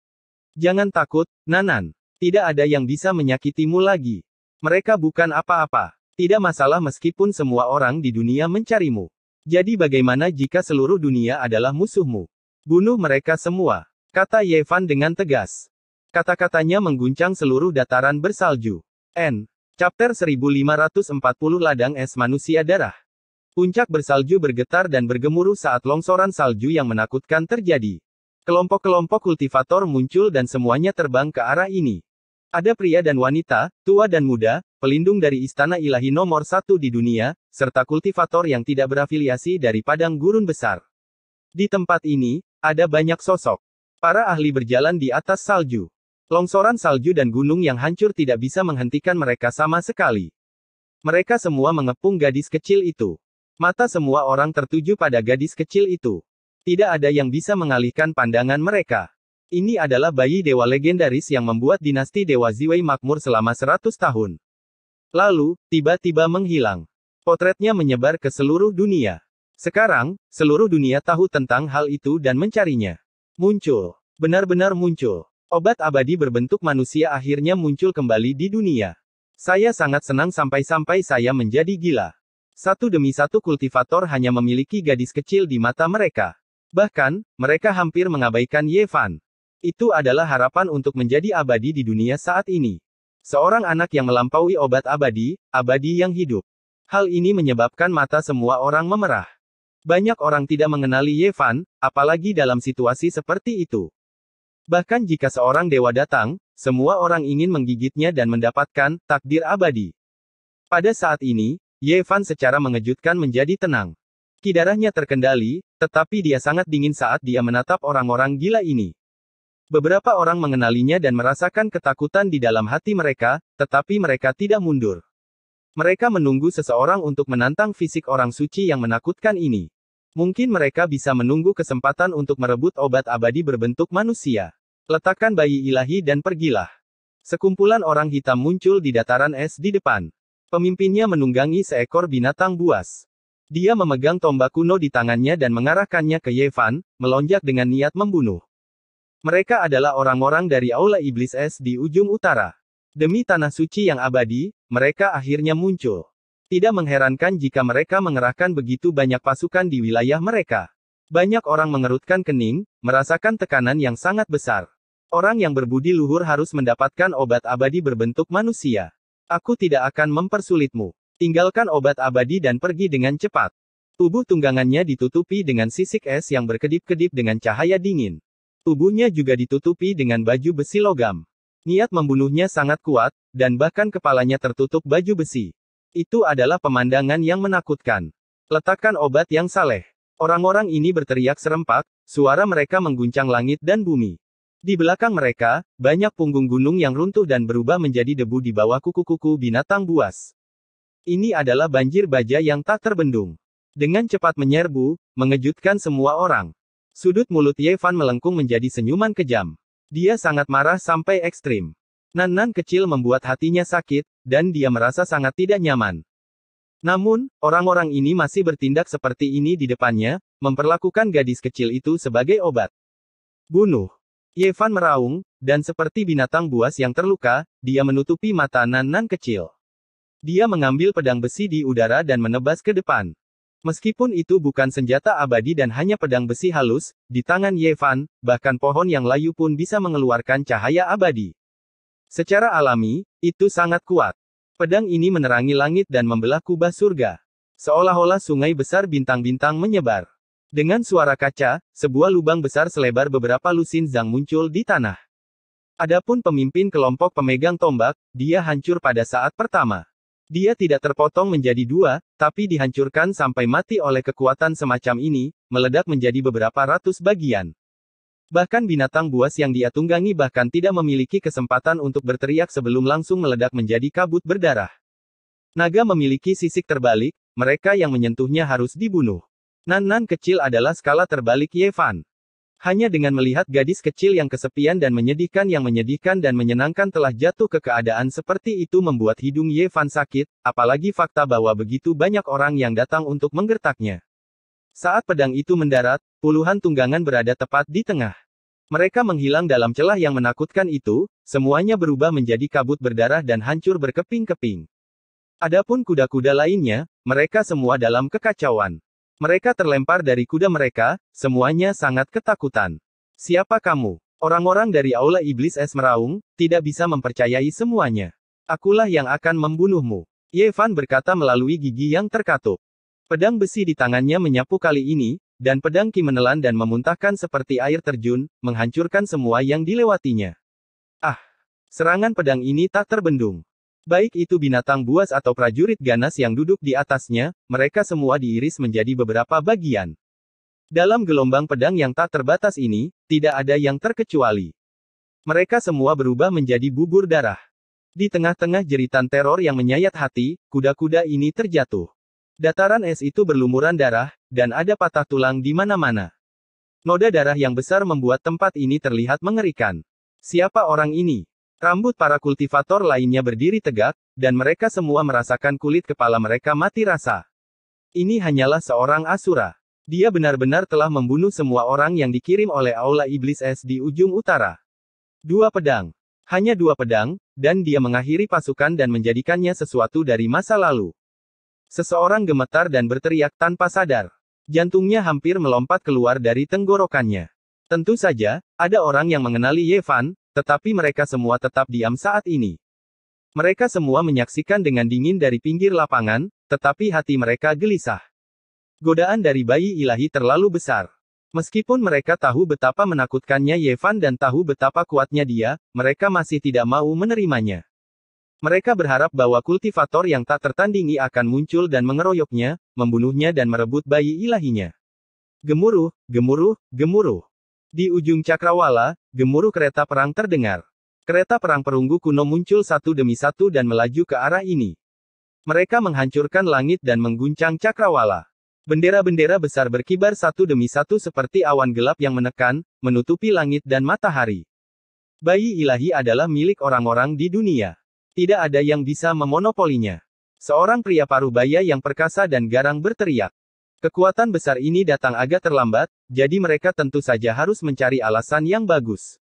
Jangan takut, Nanan. Tidak ada yang bisa menyakitimu lagi. Mereka bukan apa-apa. Tidak masalah meskipun semua orang di dunia mencarimu. Jadi bagaimana jika seluruh dunia adalah musuhmu? Bunuh mereka semua. Kata Ye Fan dengan tegas. Kata-katanya mengguncang seluruh dataran bersalju. N. Chapter 1540 Ladang Es Manusia Darah. Puncak bersalju bergetar dan bergemuruh saat longsoran salju yang menakutkan terjadi. Kelompok-kelompok kultivator muncul dan semuanya terbang ke arah ini. Ada pria dan wanita, tua dan muda, pelindung dari istana ilahi nomor 1 di dunia, serta kultivator yang tidak berafiliasi dari padang gurun besar. Di tempat ini, ada banyak sosok. Para ahli berjalan di atas salju. Longsoran salju dan gunung yang hancur tidak bisa menghentikan mereka sama sekali. Mereka semua mengepung gadis kecil itu. Mata semua orang tertuju pada gadis kecil itu. Tidak ada yang bisa mengalihkan pandangan mereka. Ini adalah bayi dewa legendaris yang membuat dinasti Dewa Ziwei makmur selama 100 tahun. Lalu, tiba-tiba menghilang. Potretnya menyebar ke seluruh dunia. Sekarang, seluruh dunia tahu tentang hal itu dan mencarinya. Muncul. Benar-benar muncul. Obat abadi berbentuk manusia akhirnya muncul kembali di dunia. Saya sangat senang sampai-sampai saya menjadi gila. Satu demi satu kultivator hanya memiliki gadis kecil di mata mereka. Bahkan, mereka hampir mengabaikan Ye Fan. Itu adalah harapan untuk menjadi abadi di dunia saat ini. Seorang anak yang melampaui obat abadi, abadi yang hidup. Hal ini menyebabkan mata semua orang memerah. Banyak orang tidak mengenali Ye Fan, apalagi dalam situasi seperti itu. Bahkan jika seorang dewa datang, semua orang ingin menggigitnya dan mendapatkan takdir abadi. Pada saat ini, Ye Fan secara mengejutkan menjadi tenang. Ki darahnya terkendali, tetapi dia sangat dingin saat dia menatap orang-orang gila ini. Beberapa orang mengenalinya dan merasakan ketakutan di dalam hati mereka, tetapi mereka tidak mundur. Mereka menunggu seseorang untuk menantang fisik orang suci yang menakutkan ini. Mungkin mereka bisa menunggu kesempatan untuk merebut obat abadi berbentuk manusia. Letakkan bayi ilahi dan pergilah. Sekumpulan orang hitam muncul di dataran es di depan. Pemimpinnya menunggangi seekor binatang buas. Dia memegang tombak kuno di tangannya dan mengarahkannya ke Yevan, melonjak dengan niat membunuh. Mereka adalah orang-orang dari Aula Iblis Es di ujung utara. Demi tanah suci yang abadi, mereka akhirnya muncul. Tidak mengherankan jika mereka mengerahkan begitu banyak pasukan di wilayah mereka. Banyak orang mengerutkan kening, merasakan tekanan yang sangat besar. Orang yang berbudi luhur harus mendapatkan obat abadi berbentuk manusia. Aku tidak akan mempersulitmu. Tinggalkan obat abadi dan pergi dengan cepat. Tubuh tunggangannya ditutupi dengan sisik es yang berkedip-kedip dengan cahaya dingin. Tubuhnya juga ditutupi dengan baju besi logam. Niat membunuhnya sangat kuat, dan bahkan kepalanya tertutup baju besi. Itu adalah pemandangan yang menakutkan. Letakkan obat yang saleh. Orang-orang ini berteriak serempak, suara mereka mengguncang langit dan bumi. Di belakang mereka, banyak punggung gunung yang runtuh dan berubah menjadi debu di bawah kuku-kuku binatang buas. Ini adalah banjir baja yang tak terbendung. Dengan cepat menyerbu, mengejutkan semua orang. Sudut mulut Yevan melengkung menjadi senyuman kejam. Dia sangat marah sampai ekstrim. Nan-nan kecil membuat hatinya sakit, dan dia merasa sangat tidak nyaman. Namun, orang-orang ini masih bertindak seperti ini di depannya, memperlakukan gadis kecil itu sebagai obat. Bunuh. Yevan meraung, dan seperti binatang buas yang terluka, dia menutupi mata Nan-nan kecil. Dia mengambil pedang besi di udara dan menebas ke depan. Meskipun itu bukan senjata abadi dan hanya pedang besi halus, di tangan Yevan, bahkan pohon yang layu pun bisa mengeluarkan cahaya abadi. Secara alami, itu sangat kuat. Pedang ini menerangi langit dan membelah kubah surga. Seolah-olah sungai besar bintang-bintang menyebar. Dengan suara kaca, sebuah lubang besar selebar beberapa lusin zang muncul di tanah. Adapun pemimpin kelompok pemegang tombak, dia hancur pada saat pertama. Dia tidak terpotong menjadi dua, tapi dihancurkan sampai mati oleh kekuatan semacam ini, meledak menjadi beberapa ratus bagian. Bahkan binatang buas yang dia tunggangi bahkan tidak memiliki kesempatan untuk berteriak sebelum langsung meledak menjadi kabut berdarah. Naga memiliki sisik terbalik, mereka yang menyentuhnya harus dibunuh. Nan-nan kecil adalah skala terbalik Yevan. Hanya dengan melihat gadis kecil yang kesepian dan menyedihkan dan menyenangkan telah jatuh ke keadaan seperti itu membuat hidung Yevan sakit, apalagi fakta bahwa begitu banyak orang yang datang untuk menggertaknya. Saat pedang itu mendarat, puluhan tunggangan berada tepat di tengah. Mereka menghilang dalam celah yang menakutkan itu, semuanya berubah menjadi kabut berdarah dan hancur berkeping-keping. Adapun kuda-kuda lainnya, mereka semua dalam kekacauan. Mereka terlempar dari kuda mereka, semuanya sangat ketakutan. Siapa kamu? Orang-orang dari Aula Iblis Es meraung, tidak bisa mempercayai semuanya. Akulah yang akan membunuhmu. Yevan berkata melalui gigi yang terkatup. Pedang besi di tangannya menyapu kali ini, dan pedang Ki menelan dan memuntahkan seperti air terjun, menghancurkan semua yang dilewatinya. Ah! Serangan pedang ini tak terbendung. Baik itu binatang buas atau prajurit ganas yang duduk di atasnya, mereka semua diiris menjadi beberapa bagian. Dalam gelombang pedang yang tak terbatas ini, tidak ada yang terkecuali. Mereka semua berubah menjadi bubur darah. Di tengah-tengah jeritan teror yang menyayat hati, kuda-kuda ini terjatuh. Dataran es itu berlumuran darah, dan ada patah tulang di mana-mana. Noda darah yang besar membuat tempat ini terlihat mengerikan. Siapa orang ini? Rambut para kultivator lainnya berdiri tegak, dan mereka semua merasakan kulit kepala mereka mati rasa. Ini hanyalah seorang Asura. Dia benar-benar telah membunuh semua orang yang dikirim oleh Aula Iblis Es di ujung utara. 2 pedang. Hanya 2 pedang, dan dia mengakhiri pasukan dan menjadikannya sesuatu dari masa lalu. Seseorang gemetar dan berteriak tanpa sadar. Jantungnya hampir melompat keluar dari tenggorokannya. Tentu saja, ada orang yang mengenali Yevan, tetapi mereka semua tetap diam saat ini. Mereka semua menyaksikan dengan dingin dari pinggir lapangan, tetapi hati mereka gelisah. Godaan dari bayi ilahi terlalu besar. Meskipun mereka tahu betapa menakutkannya Yevan dan tahu betapa kuatnya dia, mereka masih tidak mau menerimanya. Mereka berharap bahwa kultivator yang tak tertandingi akan muncul dan mengeroyoknya, membunuhnya dan merebut bayi ilahinya. Gemuruh, gemuruh, gemuruh. Di ujung cakrawala, gemuruh kereta perang terdengar. Kereta perang perunggu kuno muncul satu demi satu dan melaju ke arah ini. Mereka menghancurkan langit dan mengguncang cakrawala. Bendera-bendera besar berkibar satu demi satu seperti awan gelap yang menekan, menutupi langit dan matahari. Bayi ilahi adalah milik orang-orang di dunia. Tidak ada yang bisa memonopolinya. Seorang pria parubaya yang perkasa dan garang berteriak. Kekuatan besar ini datang agak terlambat, jadi mereka tentu saja harus mencari alasan yang bagus.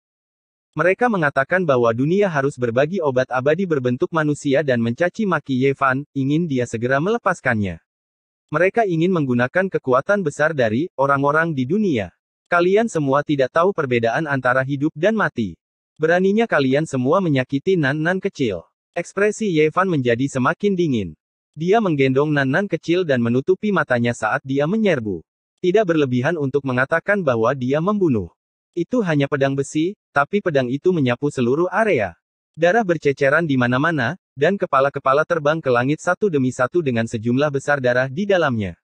Mereka mengatakan bahwa dunia harus berbagi obat abadi berbentuk manusia dan mencaci maki Ye Fan, ingin dia segera melepaskannya. Mereka ingin menggunakan kekuatan besar dari orang-orang di dunia. Kalian semua tidak tahu perbedaan antara hidup dan mati. Beraninya kalian semua menyakiti Nan-Nan kecil. Ekspresi Ye Fan menjadi semakin dingin. Dia menggendong Nan-Nan kecil dan menutupi matanya saat dia menyerbu. Tidak berlebihan untuk mengatakan bahwa dia membunuh. Itu hanya pedang besi, tapi pedang itu menyapu seluruh area. Darah berceceran di mana-mana, dan kepala-kepala terbang ke langit satu demi satu dengan sejumlah besar darah di dalamnya.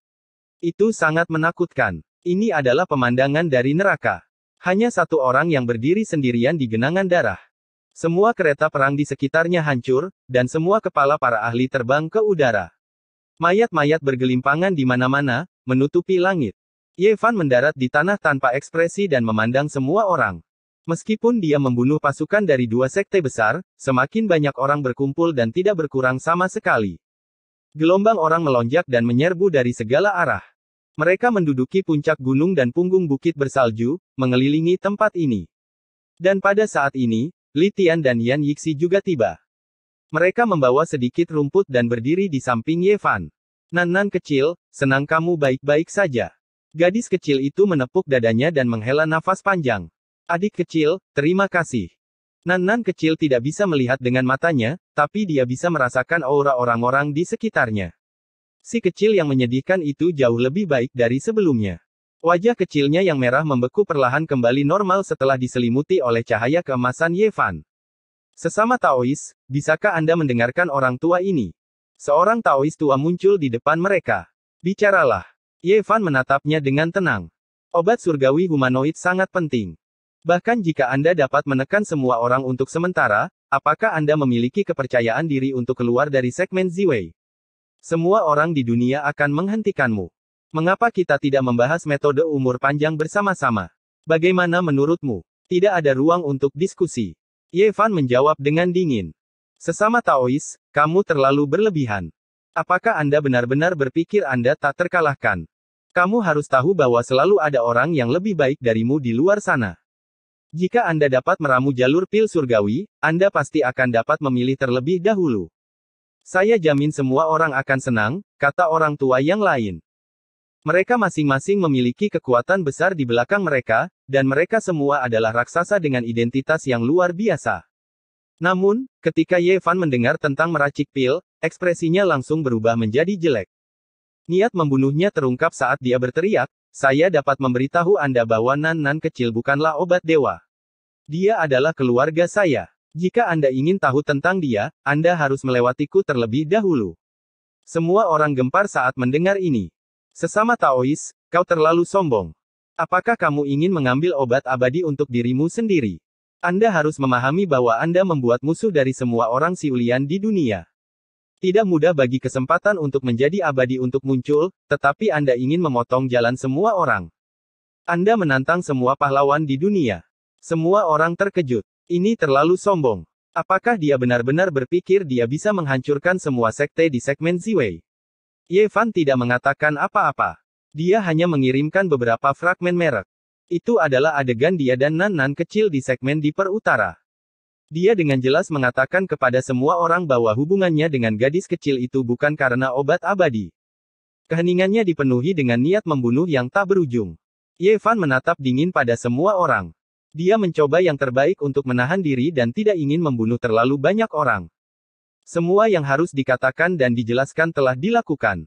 Itu sangat menakutkan. Ini adalah pemandangan dari neraka. Hanya satu orang yang berdiri sendirian di genangan darah. Semua kereta perang di sekitarnya hancur, dan semua kepala para ahli terbang ke udara. Mayat-mayat bergelimpangan di mana-mana, menutupi langit. Ye Fan mendarat di tanah tanpa ekspresi dan memandang semua orang. Meskipun dia membunuh pasukan dari dua sekte besar, semakin banyak orang berkumpul dan tidak berkurang sama sekali. Gelombang orang melonjak dan menyerbu dari segala arah. Mereka menduduki puncak gunung dan punggung bukit bersalju, mengelilingi tempat ini. Dan pada saat ini, Li Tian dan Yan Yixi juga tiba. Mereka membawa sedikit rumput dan berdiri di samping Ye Fan. Nan-Nan kecil, senang kamu baik-baik saja. Gadis kecil itu menepuk dadanya dan menghela nafas panjang. Adik kecil, terima kasih. Nan-Nan kecil tidak bisa melihat dengan matanya, tapi dia bisa merasakan aura orang-orang di sekitarnya. Si kecil yang menyedihkan itu jauh lebih baik dari sebelumnya. Wajah kecilnya yang merah membeku perlahan kembali normal setelah diselimuti oleh cahaya keemasan Ye Fan. Sesama Taois, bisakah Anda mendengarkan orang tua ini? Seorang Taois tua muncul di depan mereka. Bicaralah. Ye Fan menatapnya dengan tenang. Obat surgawi humanoid sangat penting. Bahkan jika Anda dapat menekan semua orang untuk sementara, apakah Anda memiliki kepercayaan diri untuk keluar dari segmen Ziwei? Semua orang di dunia akan menghentikanmu. Mengapa kita tidak membahas metode umur panjang bersama-sama? Bagaimana menurutmu? Tidak ada ruang untuk diskusi. Ye Fan menjawab dengan dingin. Sesama Taois, kamu terlalu berlebihan. Apakah Anda benar-benar berpikir Anda tak terkalahkan? Kamu harus tahu bahwa selalu ada orang yang lebih baik darimu di luar sana. Jika Anda dapat meramu jalur pil surgawi, Anda pasti akan dapat memilih terlebih dahulu. Saya jamin semua orang akan senang, kata orang tua yang lain. Mereka masing-masing memiliki kekuatan besar di belakang mereka, dan mereka semua adalah raksasa dengan identitas yang luar biasa. Namun, ketika Ye Fan mendengar tentang meracik pil, ekspresinya langsung berubah menjadi jelek. Niat membunuhnya terungkap saat dia berteriak, saya dapat memberitahu Anda bahwa Nan-Nan kecil bukanlah obat dewa. Dia adalah keluarga saya. Jika Anda ingin tahu tentang dia, Anda harus melewatiku terlebih dahulu. Semua orang gempar saat mendengar ini. Sesama Taois, kau terlalu sombong. Apakah kamu ingin mengambil obat abadi untuk dirimu sendiri? Anda harus memahami bahwa Anda membuat musuh dari semua orang Siulian di dunia. Tidak mudah bagi kesempatan untuk menjadi abadi untuk muncul, tetapi Anda ingin memotong jalan semua orang. Anda menantang semua pahlawan di dunia. Semua orang terkejut. Ini terlalu sombong. Apakah dia benar-benar berpikir dia bisa menghancurkan semua sekte di segmen Ziwei? Ye Fan tidak mengatakan apa-apa. Dia hanya mengirimkan beberapa fragmen merek. Itu adalah adegan dia dan Nan-Nan kecil di segmen Dipper Utara. Dia dengan jelas mengatakan kepada semua orang bahwa hubungannya dengan gadis kecil itu bukan karena obat abadi. Keheningannya dipenuhi dengan niat membunuh yang tak berujung. Ye Fan menatap dingin pada semua orang. Dia mencoba yang terbaik untuk menahan diri dan tidak ingin membunuh terlalu banyak orang. Semua yang harus dikatakan dan dijelaskan telah dilakukan.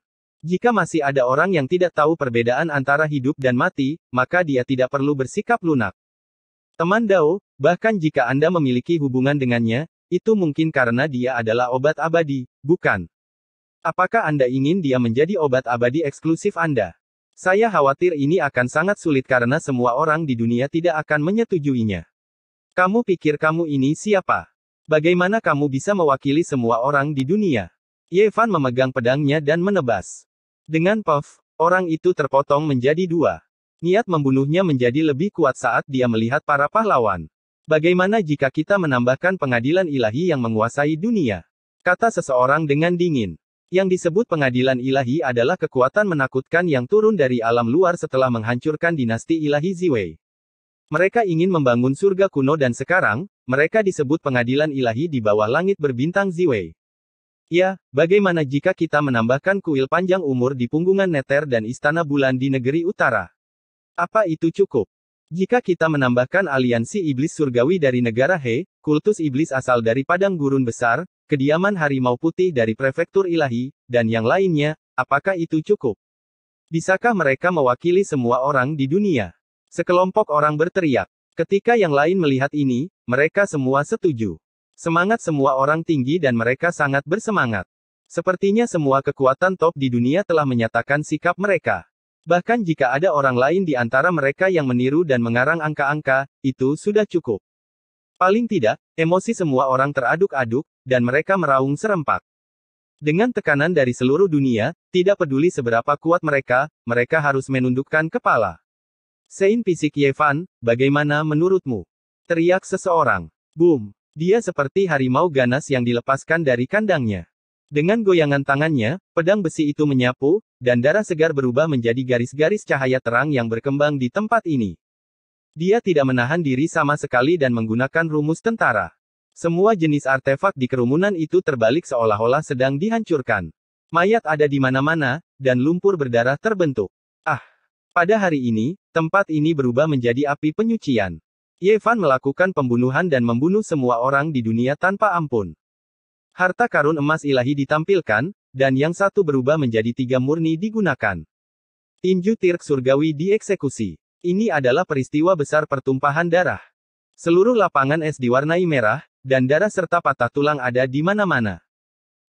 Jika masih ada orang yang tidak tahu perbedaan antara hidup dan mati, maka dia tidak perlu bersikap lunak. Teman Dao, bahkan jika Anda memiliki hubungan dengannya, itu mungkin karena dia adalah obat abadi, bukan? Apakah Anda ingin dia menjadi obat abadi eksklusif Anda? Saya khawatir ini akan sangat sulit karena semua orang di dunia tidak akan menyetujuinya. Kamu pikir kamu ini siapa? Bagaimana kamu bisa mewakili semua orang di dunia? Ye Fan memegang pedangnya dan menebas. Dengan puff, orang itu terpotong menjadi dua. Niat membunuhnya menjadi lebih kuat saat dia melihat para pahlawan. Bagaimana jika kita menambahkan pengadilan ilahi yang menguasai dunia? Kata seseorang dengan dingin. Yang disebut pengadilan ilahi adalah kekuatan menakutkan yang turun dari alam luar setelah menghancurkan dinasti ilahi Ziwei. Mereka ingin membangun surga kuno dan sekarang, mereka disebut pengadilan ilahi di bawah langit berbintang Ziwei. Ya, bagaimana jika kita menambahkan kuil panjang umur di punggungan Nether dan istana bulan di negeri utara? Apa itu cukup? Jika kita menambahkan aliansi iblis surgawi dari negara He, kultus iblis asal dari padang gurun besar, kediaman harimau putih dari prefektur ilahi, dan yang lainnya, apakah itu cukup? Bisakah mereka mewakili semua orang di dunia? Sekelompok orang berteriak. Ketika yang lain melihat ini, mereka semua setuju. Semangat semua orang tinggi dan mereka sangat bersemangat. Sepertinya semua kekuatan top di dunia telah menyatakan sikap mereka. Bahkan jika ada orang lain di antara mereka yang meniru dan mengarang angka-angka, itu sudah cukup. Paling tidak, emosi semua orang teraduk-aduk, dan mereka meraung serempak. Dengan tekanan dari seluruh dunia, tidak peduli seberapa kuat mereka harus menundukkan kepala. Sein fisik Ye Fan, bagaimana menurutmu? Teriak seseorang. Boom! Dia seperti harimau ganas yang dilepaskan dari kandangnya. Dengan goyangan tangannya, pedang besi itu menyapu, dan darah segar berubah menjadi garis-garis cahaya terang yang berkembang di tempat ini. Dia tidak menahan diri sama sekali dan menggunakan rumus tentara. Semua jenis artefak di kerumunan itu terbalik seolah-olah sedang dihancurkan. Mayat ada di mana-mana, dan lumpur berdarah terbentuk. Ah! Pada hari ini, tempat ini berubah menjadi api penyucian. Ye Fan melakukan pembunuhan dan membunuh semua orang di dunia tanpa ampun. Harta karun emas ilahi ditampilkan, dan yang satu berubah menjadi 3 murni digunakan. Tinju tirk surgawi dieksekusi. Ini adalah peristiwa besar pertumpahan darah. Seluruh lapangan es diwarnai merah, dan darah serta patah tulang ada di mana-mana.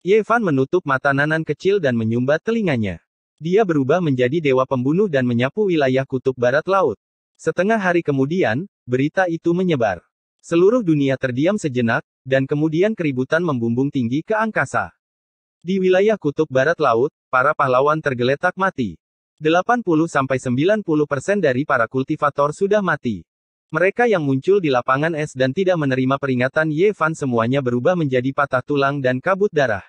Ye Fan menutup mata Nanan kecil dan menyumbat telinganya. Dia berubah menjadi dewa pembunuh dan menyapu wilayah kutub barat laut. Setengah hari kemudian, berita itu menyebar. Seluruh dunia terdiam sejenak, dan kemudian keributan membumbung tinggi ke angkasa. Di wilayah kutub barat laut, para pahlawan tergeletak mati. 80-90% dari para kultivator sudah mati. Mereka yang muncul di lapangan es dan tidak menerima peringatan Ye Fan semuanya berubah menjadi patah tulang dan kabut darah.